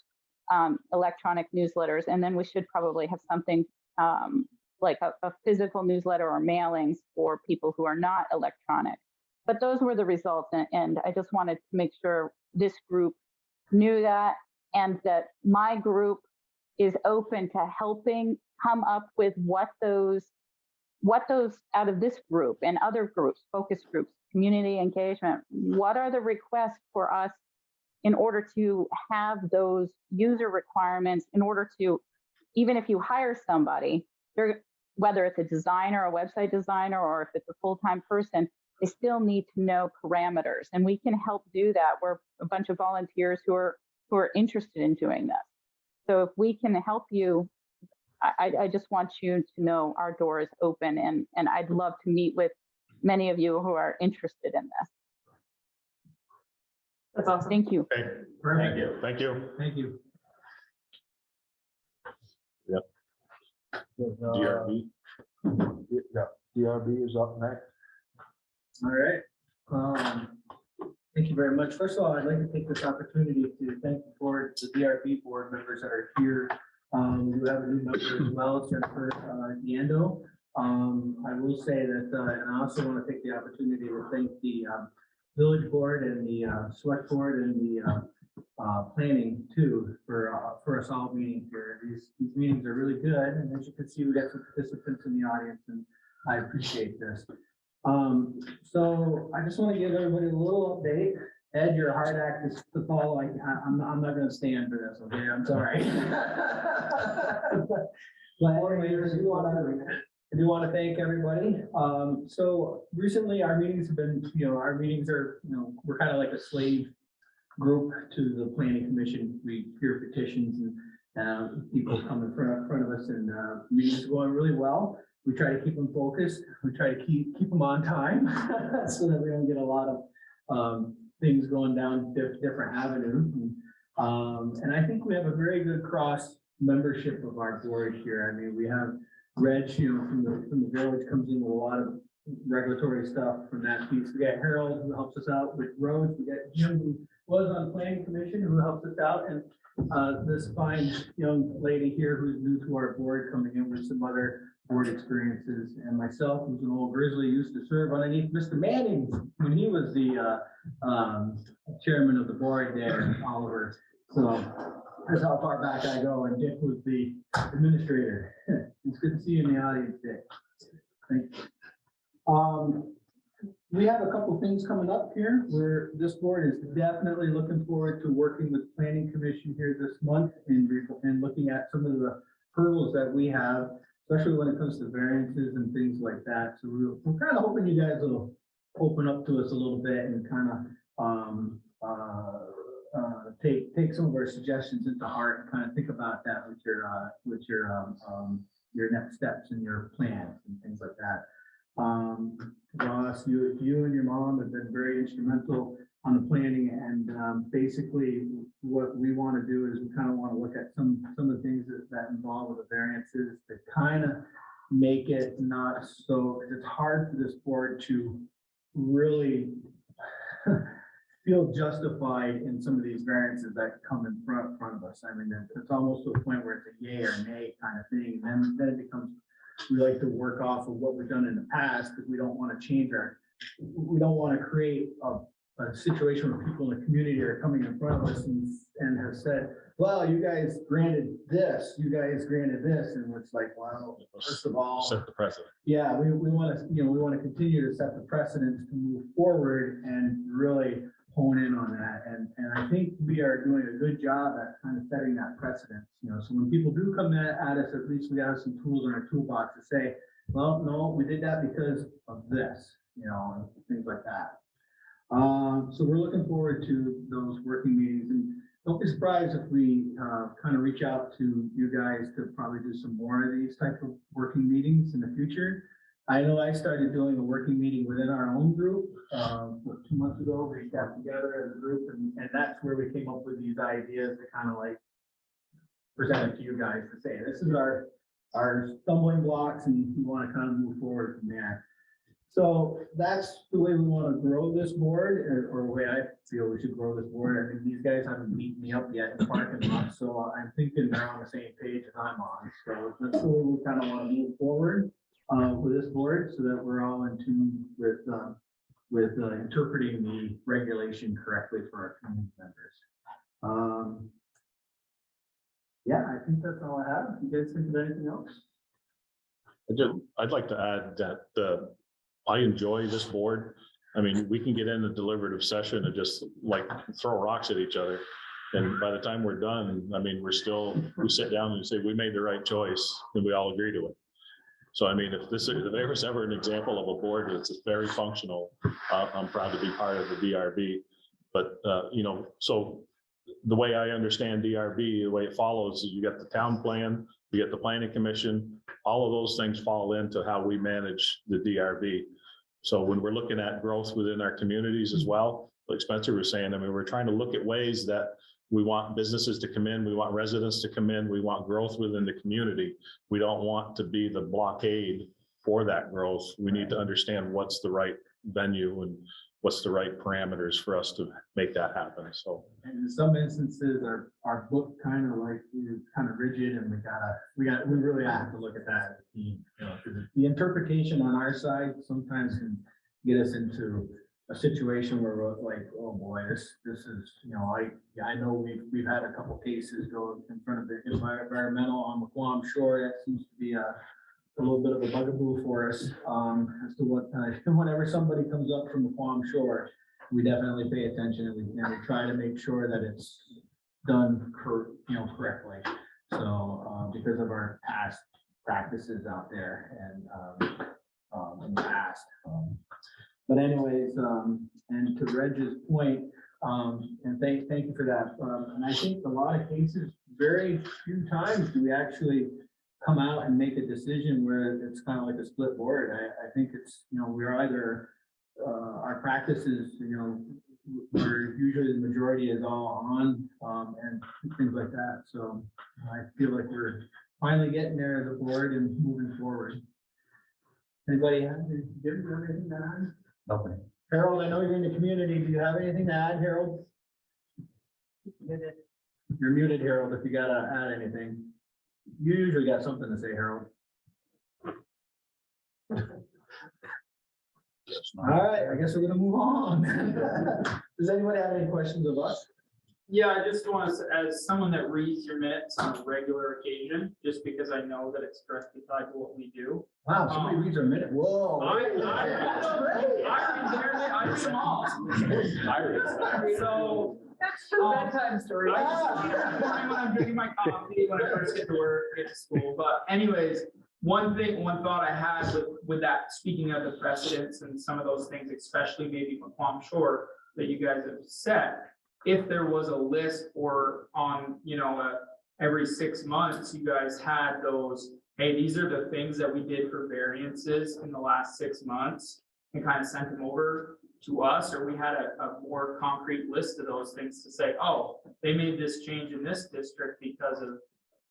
electronic newsletters. And then we should probably have something like a physical newsletter or mailings for people who are not electronic. But those were the results. And I just wanted to make sure this group knew that, and that my group is open to helping come up with what those what those out of this group and other groups, focus groups, community engagement, what are the requests for us in order to have those user requirements in order to, even if you hire somebody, whether it's a designer, a website designer, or if it's a full-time person, they still need to know parameters. And we can help do that. We're a bunch of volunteers who are interested in doing this. So if we can help you, I just want you to know our door is open, and I'd love to meet with many of you who are interested in this. That's awesome. Thank you. Okay, Perfect. thank you. Thank you. DRB. Yeah, DRB is up next. All right. Thank you very much. First of all, I'd like to take this opportunity to thank the board, the DRB board members that are here. We do have a new member as well, Jennifer Diendo. I will say that, and I also want to take the opportunity to thank the village board and the select board and the planning too for us all meeting here. These meetings are really good, and as you can see, we got some participants in the audience, and I appreciate this. So I just want to give everybody a little update. Ed, your hard act is to follow. I'm not going to stand for this. Okay, I'm sorry. But anyways, I do want to thank everybody. So recently our meetings have been, our meetings are, we're kind of like a slave group to the planning commission. We hear petitions and people come in front of us, and meetings are going really well. We try to keep them focused. We try to keep them on time so that we don't get a lot of things going down different avenues. And I think we have a very good cross membership of our board here. I mean, we have Reg, from the village, comes in with a lot of regulatory stuff from that piece. We got Harold, who helps us out with roads. We got Jim, who was on the planning commission, who helps us out, and this fine young lady here who's new to our board, coming in with some other board experiences, and myself, who's an old grizzly, used to serve underneath Mr. Manning when he was the chairman of the board there, Oliver. So that's how far back I go, and Dick was the administrator. It's good to see you in the audience, Dick. Thank you. We have a couple things coming up here where this board is definitely looking forward to working with the Planning Commission here this month and looking at some of the hurdles that we have, especially when it comes to variances and things like that. So we're kind of hoping you guys will open up to us a little bit and kind of take some of our suggestions into heart and kind of think about that with your next steps and your plans and things like that. Ross, you and your mom have been very instrumental on the planning, and basically what we want to do is we kind of want to look at some of the things that involve with the variances to kind of make it not so, because it's hard for this board to really feel justified in some of these variances that come in front of us. I mean, it's almost to a point where it's a yay or nay kind of thing, and then it becomes, we like to work off of what we've done in the past, because we don't want to change we don't want to create a situation where people in the community are coming in front of us and have said, well, you guys granted this, and it's like, well, first of all, Set the precedent. yeah, we want to, we want to continue to set the precedents to move forward and really hone in on that. And I think we are doing a good job at kind of setting that precedent, so when people do come at us, at least we have some tools in our toolbox to say, well, no, we did that because of this, and things like that. So we're looking forward to those working meetings, and don't be surprised if we kind of reach out to you guys to probably do some more of these type of working meetings in the future. I know I started doing a working meeting within our own group 2 months ago. We got together as a group, and that's where we came up with these ideas to kind of like present it to you guys to say, this is our stumbling blocks, and we want to kind of move forward from there. So that's the way we want to grow this board, or the way I feel we should grow this board. I think these guys haven't beaten me up yet in the parking lot, so I'm thinking they're on the same page as I'm on. So that's the way we kind of want to move forward with this board, so that we're all in tune with interpreting the regulation correctly for our community members. Yeah, I think that's all I have. You guys think of anything else? I'd like to add that I enjoy this board. I mean, we can get in a deliberative session and just like throw rocks at each other. And by the time we're done, I mean, we sit down and say, we made the right choice and we all agree to it. So I mean, if there was ever an example of a board that's very functional, I'm proud to be part of the DRB. But, so the way I understand DRB, the way it follows is you got the town plan, you get the planning commission, all of those things fall into how we manage the DRB. So when we're looking at growth within our communities as well, like Spencer was saying, I mean, we're trying to look at ways that we want businesses to come in, we want residents to come in, we want growth within the community. We don't want to be the blockade for that growth. We need to understand what's the right venue and what's the right parameters for us to make that happen, so. And in some instances, our book kind of like is kind of rigid, and we really have to look at that as a team, because the interpretation on our side sometimes can get us into a situation where we're like, oh boy, this is, I know we've had a couple cases go in front of the environmental on McQuam Shore. That seems to be a little bit of a bugaboo for us, as to what, whenever somebody comes up from McQuam Shore, we definitely pay attention, and we try to make sure that it's done correctly. So, because of our past practices out there and, in the past. But anyways, and to Reg's point, and thank you for that. And I think a lot of cases, very few times do we actually come out and make a decision where it's kind of like a split board. I think it's, we're either, our practices, where usually the majority is all on, and things like that. So I feel like we're finally getting there as a board and moving forward. Anybody have anything to add? Nothing. Harold, I know you're in the community. Do you have anything to add, Harold? You're muted, Harold, if you gotta add anything. You usually got something to say, Harold. All right, I guess we're gonna move on. Does anybody have any questions of us? Yeah, I just want to, as someone that reads your minutes on a regular occasion, just because I know that it's directly tied to what we do. Wow, somebody reads our minute. Whoa. I read them all. So. That's true bedtime story. I just read every morning when I'm drinking my coffee, when I first get to work, get to school. But anyways, one thought I had with that, speaking of the precedents and some of those things, especially maybe McQuam Shore that you guys have set, if there was a list or on, every 6 months, you guys had those, hey, these are the things that we did for variances in the last 6 months, and kind of sent them over to us, or we had a more concrete list of those things to say, oh, they made this change in this district because of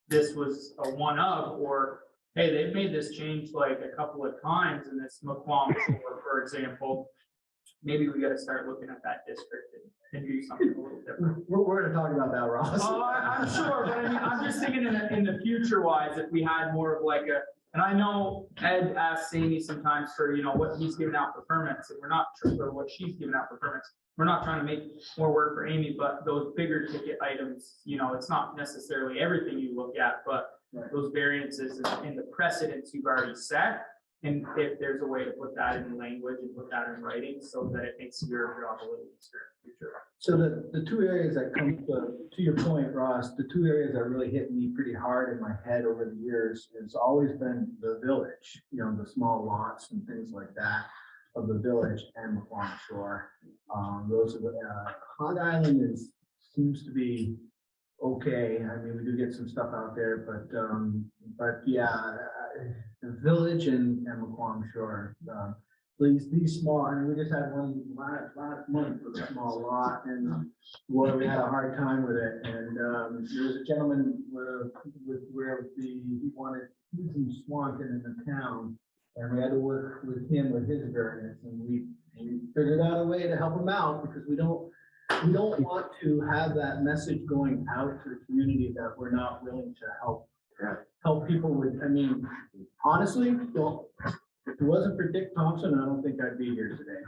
this was a one of, or hey, they've made this change like a couple of times in this McQuam Shore, for example. Maybe we got to start looking at that district and do something a little different. We're going to talk about that, Ross. Oh, I'm sure, but I mean, I'm just thinking in the future wise, if we had more of like and I know Ed asks Amy sometimes for, what he's giving out for permits, and we're not sure for what she's giving out for permits. We're not trying to make more work for Amy, but those bigger ticket items, it's not necessarily everything you look at, but those variances and the precedents you've already set. And if there's a way to put that in language and put that in writing so that it makes your job a little easier in the future. So the two areas that come to your point, Ross, the two areas that really hit me pretty hard in my head over the years has always been the village, the small lots and things like that of the village and McQuam Shore. Those are the, Hog Island seems to be okay. I mean, we do get some stuff out there, but yeah, the village and McQuam Shore, these small, I mean, we just had one last month for the small lot, and boy, we had a hard time with it. And there was a gentleman where he wanted using Swanton in the town, and we had to work with him with his variance, and we figured out a way to help him out, because we don't want to have that message going out to the community that we're not willing to help people with, I mean, honestly, if it wasn't for Dick Thompson, I don't think I'd be here today,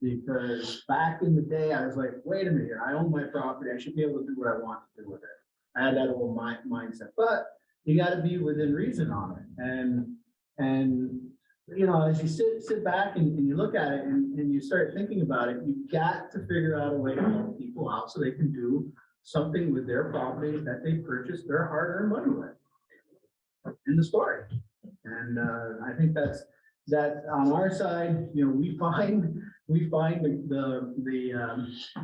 because back in the day, I was like, wait a minute, I own my property, I should be able to do what I want to do with it. I had that old mindset, but you got to be within reason on it. And, you know, as you sit back and you look at it and you start thinking about it, you've got to figure out a way to help people out so they can do something with their property that they purchased their hard-earned money with. In the story. And I think that on our side, you know, we find the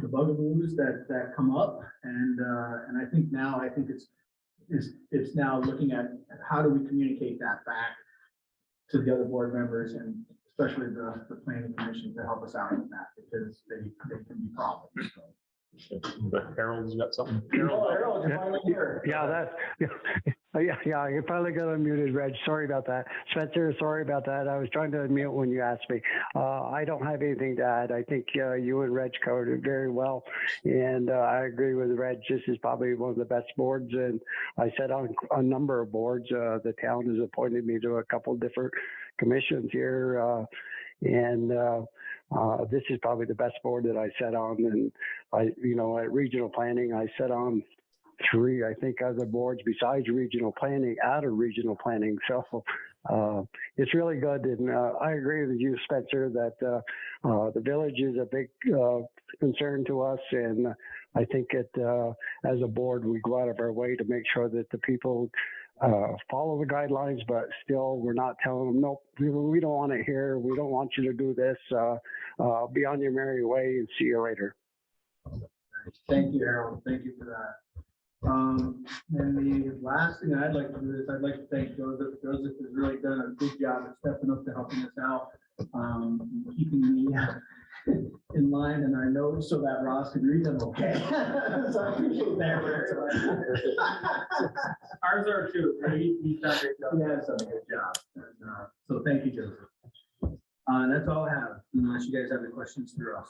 bugaboos that come up, and I think it's now looking at how do we communicate that back to the other board members and especially the planning commission to help us out with that, because they can be problems. So. But Harold's got something. Harold, you're finally here. Yeah, yeah, I finally got unmuted, Reg. Sorry about that. Spencer, sorry about that. I was trying to unmute when you asked me. I don't have anything to add. I think you and Reg covered it very well. And I agree with Reg. This is probably one of the best boards. And I sat on a number of boards. The town has appointed me to a couple different commissions here. This is probably the best board that I sat on. And at regional planning, I sat on 3, I think, other boards besides regional planning, out of regional planning. So it's really good. And I agree with you, Spencer, that the village is a big concern to us. And I think as a board, we go out of our way to make sure that the people follow the guidelines, but still we're not telling them, nope, we don't want it here. We don't want you to do this. Be on your merry way and see you later. Thank you, Harold. Thank you for that. And the last thing I'd like to do is I'd like to thank Joseph. Joseph has really done a good job of stepping up to helping us out, keeping me in line in our notes so that Ross can read them okay. So I appreciate that very much. Ours are too. He's done a great job. He has done a good job. And, so thank you, Joseph. That's all I have, unless you guys have any questions for us.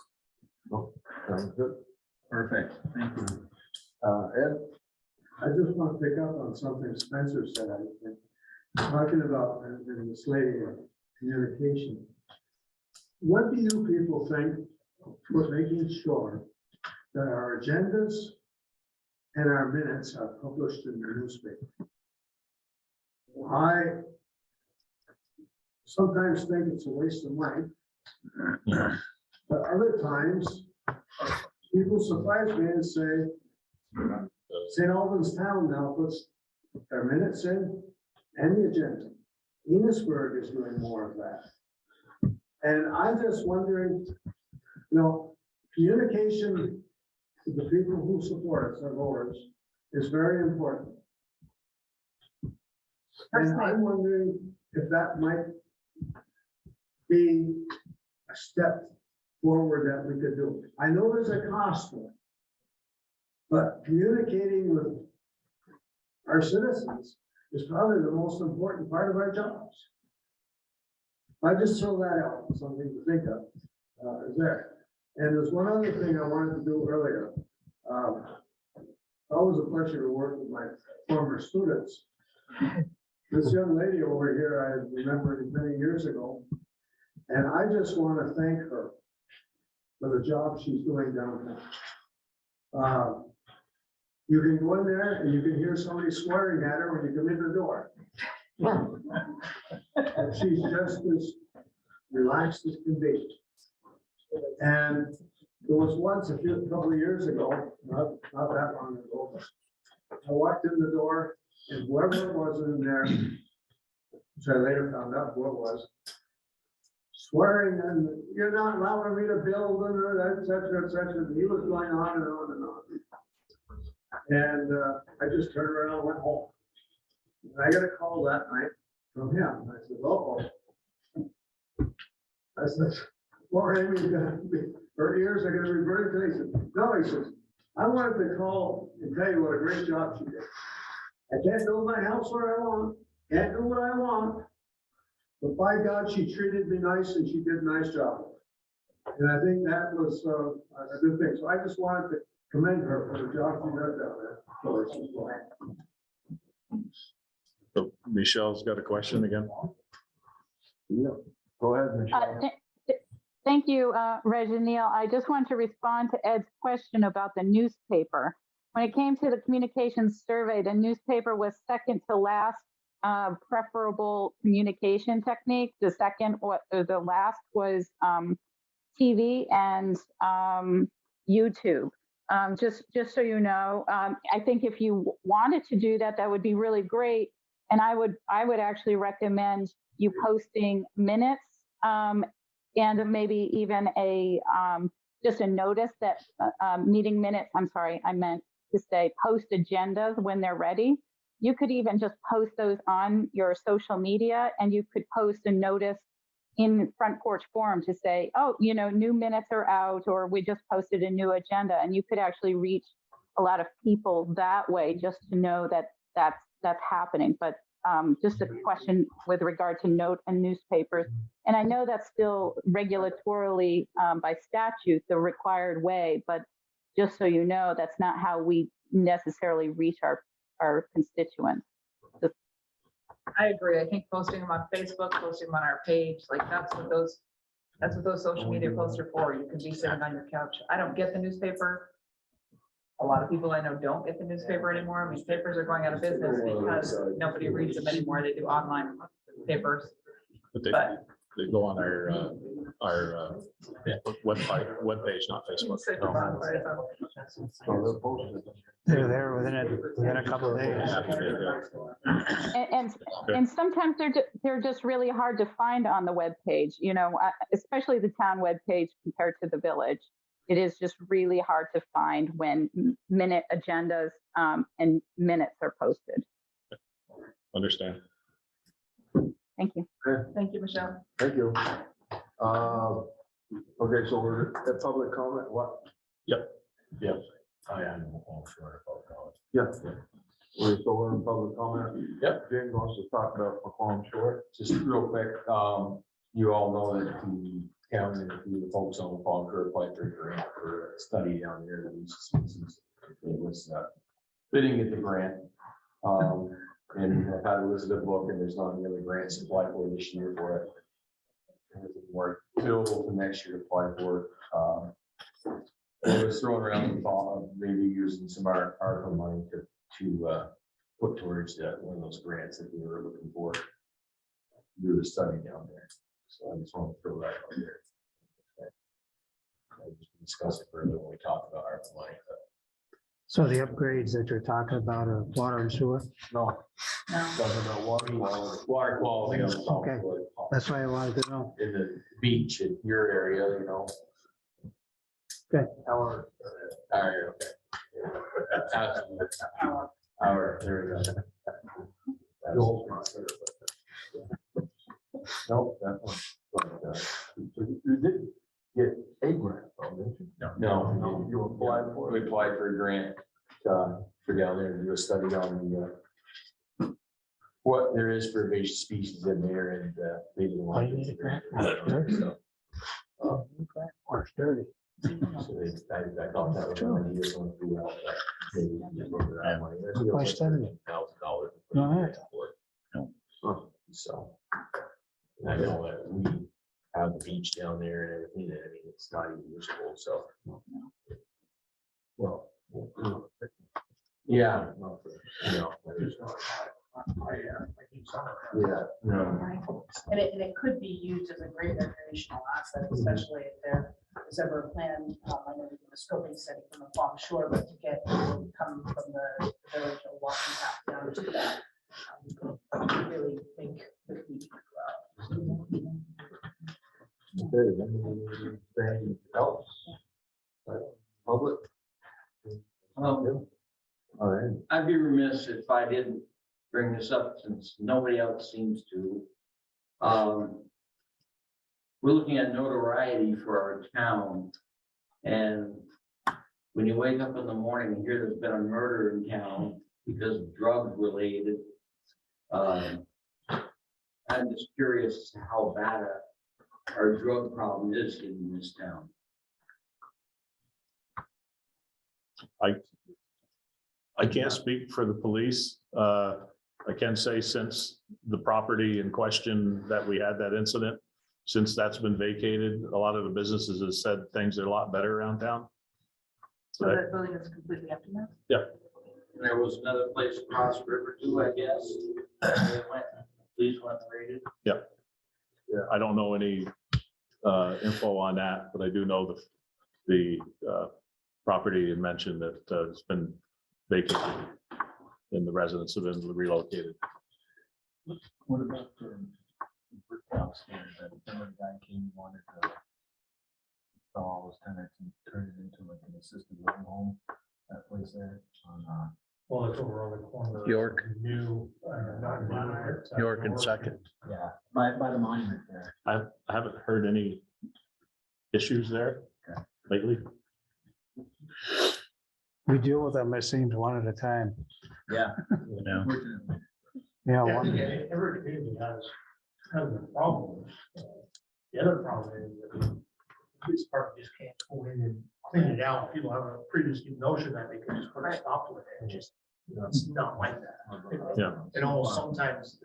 Sounds good. Perfect. Thank you. Ed, I just want to pick up on something Spencer said, I think, talking about in this lady communication. What do you people think for making sure that our agendas and our minutes are published in the newspaper? I sometimes think it's a waste of money, but other times people surprise me and say, St. Albans Town now puts their minutes in and the agenda. Enosburg is doing more of that. And I'm just wondering, communication to the people who support us, our voters, is very important. And I'm wondering if that might be a step forward that we could do. I know there's a cost for it, but communicating with our citizens is probably the most important part of our jobs. I just throw that out, something to think of, is there. And there's one other thing I wanted to do earlier. Always a pleasure to work with my former students. This young lady over here, I remember many years ago, and I just want to thank her for the job she's doing downtown. You can go in there and you can hear somebody swearing at her when you come in the door. And she's just as relaxed as can be. And there was once a couple of years ago, not that long ago, I walked in the door and whoever it was in there, which I later found out who it was, swearing, and you're not allowing me to build, and et cetera, et cetera. And he was going on and on and on. And I just turned around and went home. And I got a call that night from him. I said, uh-oh. I said, well, Amy's gonna be, her ears are gonna be burning today. He said, no, he says, I wanted to call and tell you what a great job she did. I can't build my house where I want, can't do what I want, but by God, she treated me nice and she did a nice job. And I think that was a good thing. So I just wanted to commend her for the job she does down there. So Michelle's got a question again. Yeah, go ahead, Michelle. Thank you, Reg and Neil. I just want to respond to Ed's question about the newspaper. When it came to the communications survey, the newspaper was second to last preferable communication technique. The second, the last was TV and YouTube. Just so you know, I think if you wanted to do that, that would be really great. And I would actually recommend you posting minutes and maybe even just a notice that meeting minutes. I'm sorry, I meant to say post agendas when they're ready. You could even just post those on your social media, and you could post a notice in Front Porch Forum to say, oh, new minutes are out, or we just posted a new agenda. And you could actually reach a lot of people that way, just to know that that's happening. But just a question with regard to note and newspapers. And I know that's still regulatorily by statute, the required way, but just so you know, that's not how we necessarily reach our constituents. I agree. I think posting them on Facebook, posting them on our page, like that's what those social media posts are for. You can be sitting on your couch. I don't get the newspaper. A lot of people I know don't get the newspaper anymore. I mean, papers are going out of business because nobody reads them anymore. They do online papers. But they go on our webpage, not Facebook. They're there within a couple of days. And sometimes they're just really hard to find on the webpage, especially the town webpage compared to the village. It is just really hard to find when minute agendas and minutes are posted. Understand. Thank you. Thank you, Michelle. Thank you. Okay, so we're at public comment, what? Yep. Yes. I am sure about that. Yeah. We're in public comment. Yep. Jane wants to talk about McClellan Shore. Just real quick, you all know that the county and the folks on the Falls River applied for a grant for a study down there that uses species. It was, they didn't get the grant. And I've had Elizabeth look, and there's not any other grants to apply for this year for it. We're available for next year to apply for it. It was thrown around the thought of maybe using some ARPA money to put towards one of those grants that we were looking for. Do the study down there. So I just want to throw that out there. I'll just discuss it further when we talk about ARPA money. So the upgrades that you're talking about are water and sewer? No. Talking about water quality. Water quality on the South Okay. Shore. That's why I wanted to know. In the beach in your area, Okay. Our, all right, okay. Our, there we go. Nope, that one. But, You did get a grant, though, didn't you? no, You applied for we it? applied for a grant for down there to do a study on the what there is for invasive species in there, and they didn't want to. Need a grant? So, Or sturdy. so I thought that was one of the years when we do that, but maybe just look at that money. Why study? $1,000. All right. So. And I know that we have the beach down there and everything, and I mean, it's not even usable, so. Well. Yeah. Yeah. No. And it could be used as a great recreational asset, especially if there is ever a plan, I know we did a scoping study from the Falls Shore, but to get people to come from the village or walking path down to that. I really think could be. Okay, anything else? Public? All right. I'd be remiss if I didn't bring this up since nobody else seems to. We're looking at notoriety for our town. And when you wake up in the morning and hear there's been a murder in town because of drug related, I'm just curious as to how bad our drug problem is in this town. I can't speak for the police. I can say since the property in question that we had that incident, since that's been vacated, a lot of the businesses have said things are a lot better around town. So that building is completely empty now? Yeah. And there was another place across the river too, I guess. They went, police went and raided. I don't know any info on that, but I do know the property you mentioned that it's been vacated and the residents have been relocated. What about the brick house there that the guy came, wanted to install all those tenants and turn it into like an assisted living home? That place there on, Well, it's over on the corner. of York. New, not new, but, York and Second. yeah, by the monument there. I haven't heard any issues there lately. We deal with them, it seems, one at a time. Yeah. Yeah. Yeah, Yeah, one, every community has a problem. The other problem is that the police department just can't go in and clean it out. People have a previous notion that they can just put a stop to it, and just, it's not like that. Yeah. And almost sometimes,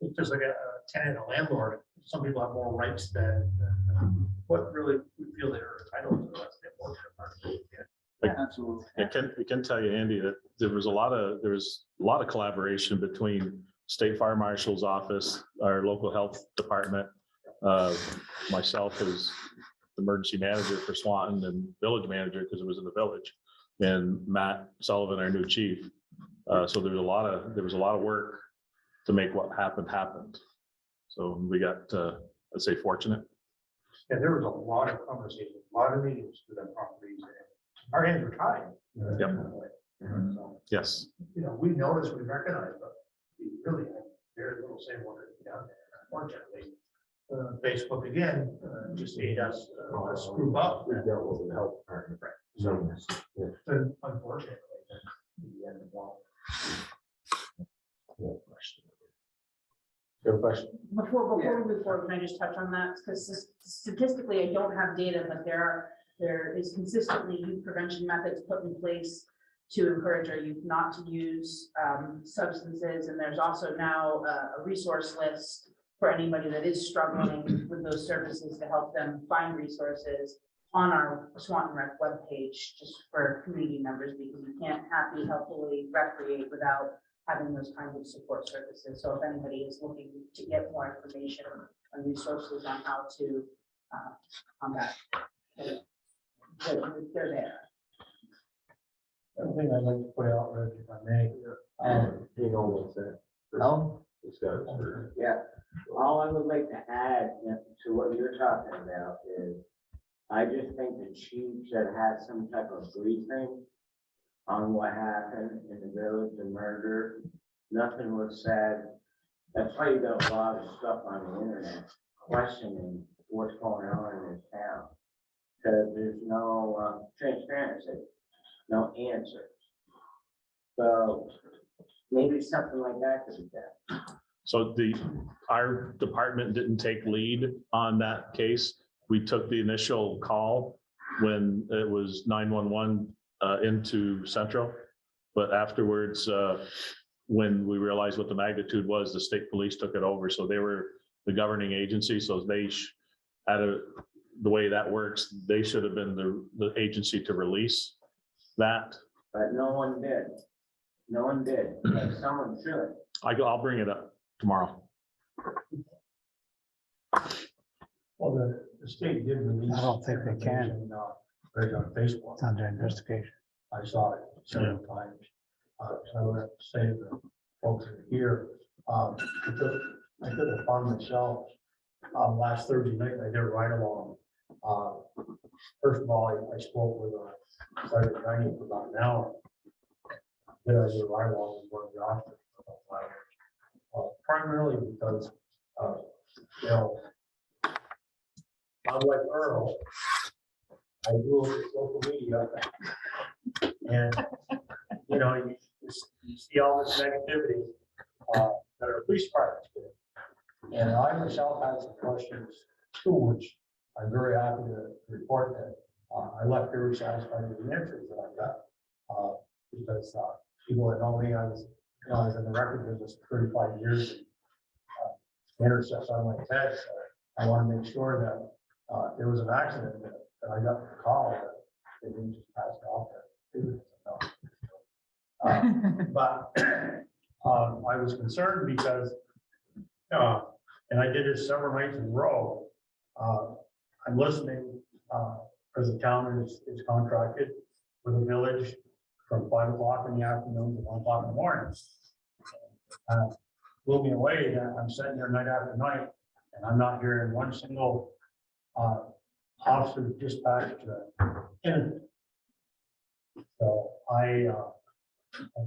it's just like a tenant, a landlord, some people have more rights than what really we feel they're entitled to. That's the unfortunate part. Absolutely. I can tell you, Andy, that there was a lot of collaboration between State Fire Marshal's office, our local health department, myself as emergency manager for Swanton and village manager because it was in the village, and Matt Sullivan, our new chief. So there was a lot of work to make what happened. So we got, I'd say, fortunate. Yeah, there was a lot of conversations, a lot of meetings with them properties. And our hands were tied. So, Yes. you know, we noticed, we recognized, but we really had very little say what it down there. Unfortunately, Facebook again, just made us screw up. We dealt with the health department. So, yeah. And unfortunately, the end of all. Good question. Before we move forward, can I just touch on that? Because statistically, I don't have data, but there is consistently youth prevention methods put in place to encourage our youth not to use substances. And there's also now a resource list for anybody that is struggling with those services to help them find resources on our Swanton Rec webpage, just for community members, because you can't happily, healthfully recreate without having those kinds of support services. So if anybody is looking to get more information and resources on how to combat it, they're there. One thing I'd like to put out, Rick, if I may. You know what's that? Oh, This guy's for. Yeah, all I would like to add to what you're talking about is, I just think the chief should have some type of briefing on what happened in the village, the murder. Nothing was said. That's why you got a lot of stuff on the internet questioning what's going on in this town. Because there's no transparency, no answers. So maybe something like that could be done. So our department didn't take lead on that case. We took the initial call when it was 911 into Central. But afterwards, when we realized what the magnitude was, the state police took it over. So they were the governing agency. So they, the way that works, they should have been the agency to release that. But no one did. No one did, but someone should. I'll bring it up tomorrow. Well, the state did release. I don't think they can. information, Right on Facebook. It's under investigation. I saw it several times. So I would have to say to the folks that are here, I took it upon myself, last Thursday night, I did a ride along. First of all, I spoke with Sergeant Raney for about an hour. Then I did a ride along with one of the officers for about 5 hours. Primarily because, you know, unlike Earl, I do local media. And, you know, you see all this negativity that our police departments do. And I myself had some questions too, which I'm very happy to report that I left very satisfied with the answers that I got. Because people that know me, I was in the record business for 35 years. Intercepts on my head. So I want to make sure that there was an accident that I got the call that they didn't just pass it off there. But I was concerned because, and I did this several nights in a row. I'm listening, because the town is contracted with the village from 5 o'clock in the afternoon to 1 o'clock in the morning. Blew me away that I'm sitting there night after night and I'm not hearing one single officer dispatched in. So I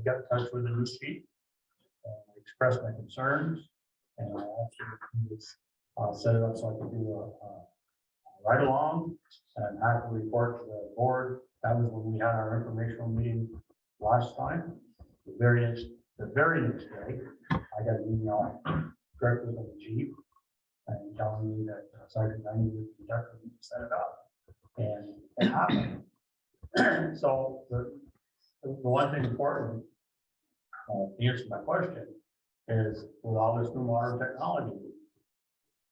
got in touch with the new chief, expressed my concerns, and I asked him to set it up so I could do a ride along and have to report to the board. That was when we had our informational meeting last time. The very next day, I got an email directly from the chief and telling me that Sergeant I needed to conduct me to set it up. And it happened. So the one thing important, to answer my question, is with all this new modern technology,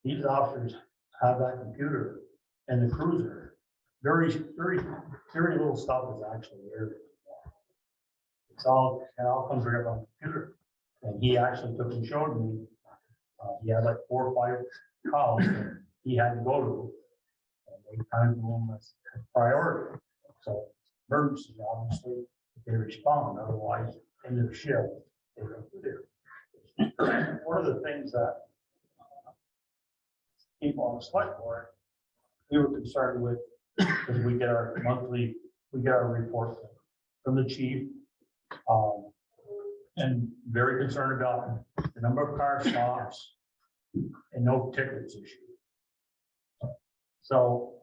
these officers have that computer and the cruiser. Very little stuff is actually there. It all comes right up on the computer. And he actually took and showed me, he had like 4 or 5 calls that he had to go to. And they kind of them as priority. So emergency, obviously, they respond, otherwise in their shift, they don't do there. One of the things that people on the select board, we were concerned with, is we get our report from the chief, and very concerned about the number of car stops and no tickets issued. So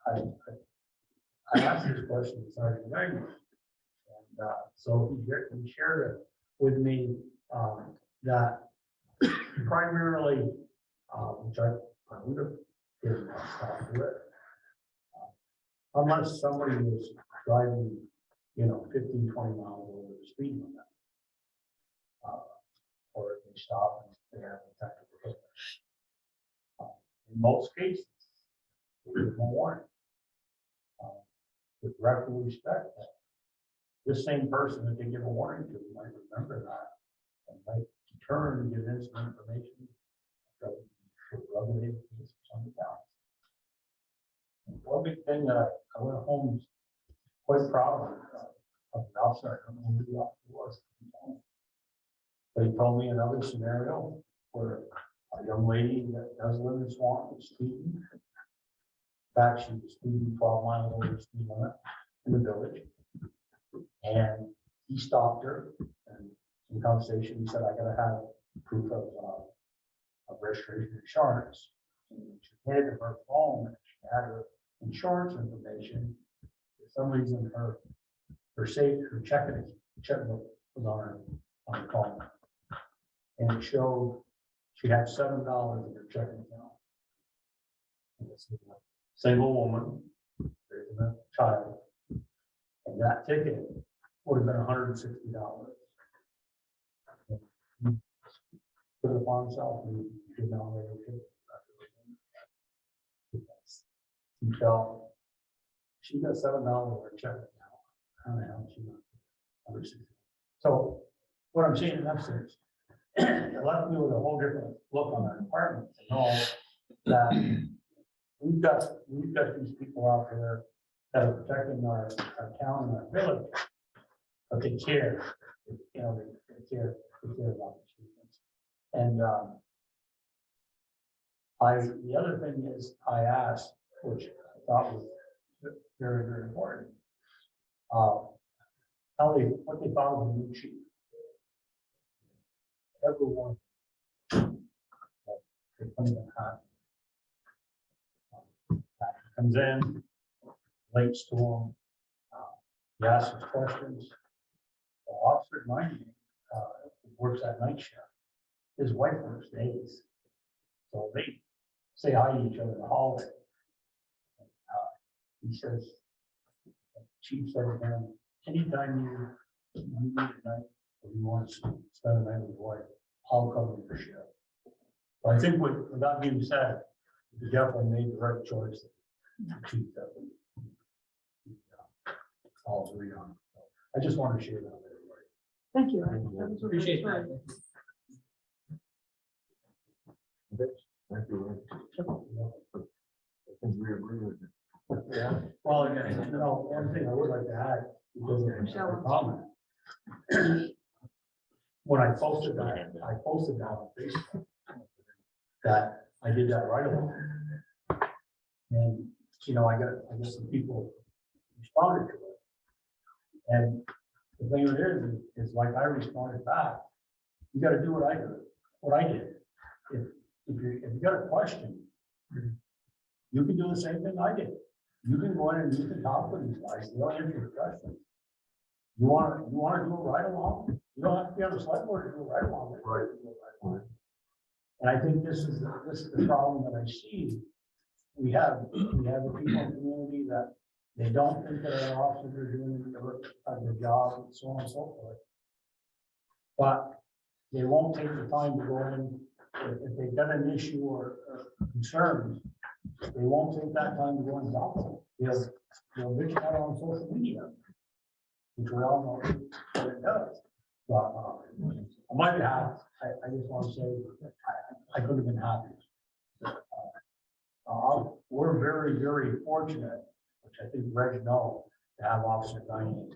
I asked this question to Sergeant Wagner, and so he shared it with me that primarily, which I would have given that stop to it, unless somebody was driving, 15, 20 miles over the speed limit. Or if they stop and they have a technical hit. In most cases, there's no warning. With reference respect, this same person that they give a warning to might remember that and might turn and give instant information that would rubber something else. One big thing that I went home quite proud of the officer. I don't know who the officer was. But he told me another scenario where a young lady that does live in Swanton was speeding. In fact, she was speeding 12 miles over the speed limit in the village. And he stopped her, and in conversation, he said, I gotta have proof of registration insurance. And she handed her phone, and she had her insurance information. For some reason, her checkbook was on the call. And it showed she had $7 in her checking account. And this is a single woman, raising a child, and that ticket would have been $160. Put it upon himself and he did not really take it. He felt she got $7 in her checking account. How the hell she got $160? So what I'm saying in that sense, it left me with a whole different look on our department to know that we've got these people out there that are protecting our town and our village, but they care, they care about these people. And the other thing is I asked, which I thought was very, very important, what they found in the new chief. Everyone comes in, relates to them, he asks us questions. The officer reminded me, works that night shift. His wife works days, so they say hi to each other in the hallway. He says, Chief said to him, anytime you need a night, or you want to spend the night with your wife, I'll cover your shift. But I think with that being said, we definitely made the right choice. The chief that we all agree on. I just wanted to share that with everybody. Thank you. Appreciate that. Thank you. I think we agree with you. Yeah, well, again, one thing I would like to add, because of the comment. When I posted that on Facebook, that I did that right away. And, I guess some people responded to it. And the thing of it is like I responded back, you gotta do what I did. If you got a question, you can do the same thing I did. You can go in and you can talk with these guys, they'll answer your questions. You wanna do it right along? You don't have to be on the select board to do it right along. Right. And I think this is the problem that I see. We have the people in the community that they don't think that our officers are doing the job and so on and so forth. But they won't take the time to go in, if they've got an issue or concerns, they won't take that time to go and talk to them. They'll bitch out on social media, which we all know what it does. But on my behalf, I just want to say, I could have been happier. We're very, very fortunate, which I think Reg knows, to have Officer Diane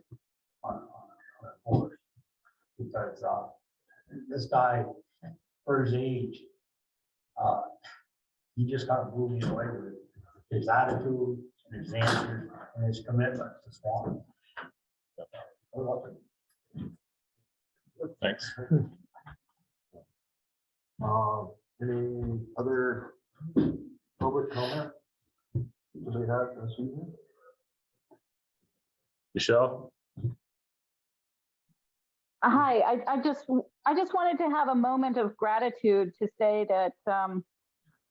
on our board. Because this guy, for his age, he just kind of blew me away with his attitude and his answers and his commitment to Swanton. I love it. Thanks. Any other public comment? Do we have this evening? Michelle? Hi, I just wanted to have a moment of gratitude to say that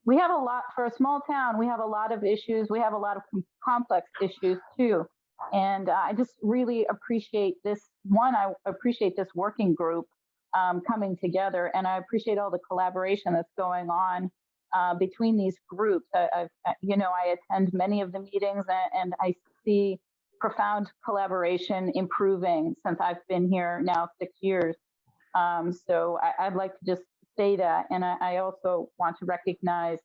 we have a lot, for a small town, we have a lot of issues. We have a lot of complex issues too. And I just really appreciate this. One, I appreciate this working group coming together, and I appreciate all the collaboration that's going on between these groups. I attend many of the meetings, and I see profound collaboration improving since I've been here now 6 years. So I'd like to just say that. And I also want to recognize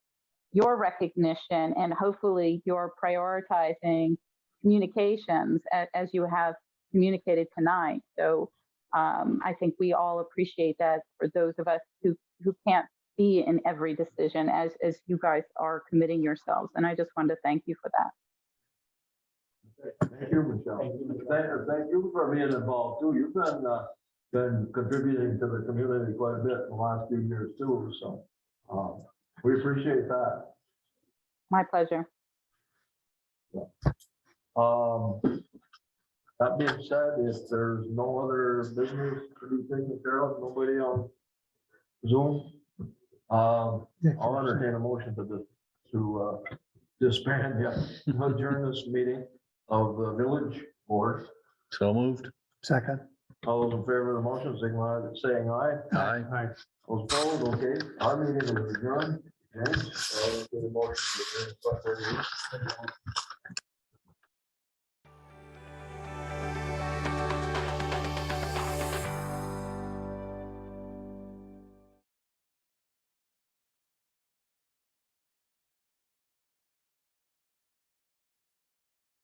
your recognition and hopefully your prioritizing communications as you have communicated tonight. So I think we all appreciate that for those of us who can't be in every decision as you guys are committing yourselves. And I just wanted to thank you for that. Thank you, Michelle. Thank you for being involved too. You've been contributing to the community quite a bit in the last few years too. So we appreciate that. My pleasure. That being said, if there's no other business to be taken care of, nobody on Zoom, I'll entertain a motion to disband, adjourn this meeting of the village board. So moved. Second. All those in favor of the motion, signify by saying aye. Aye. Those opposed, okay. Our meeting is adjourned. James, the motion to adjourn.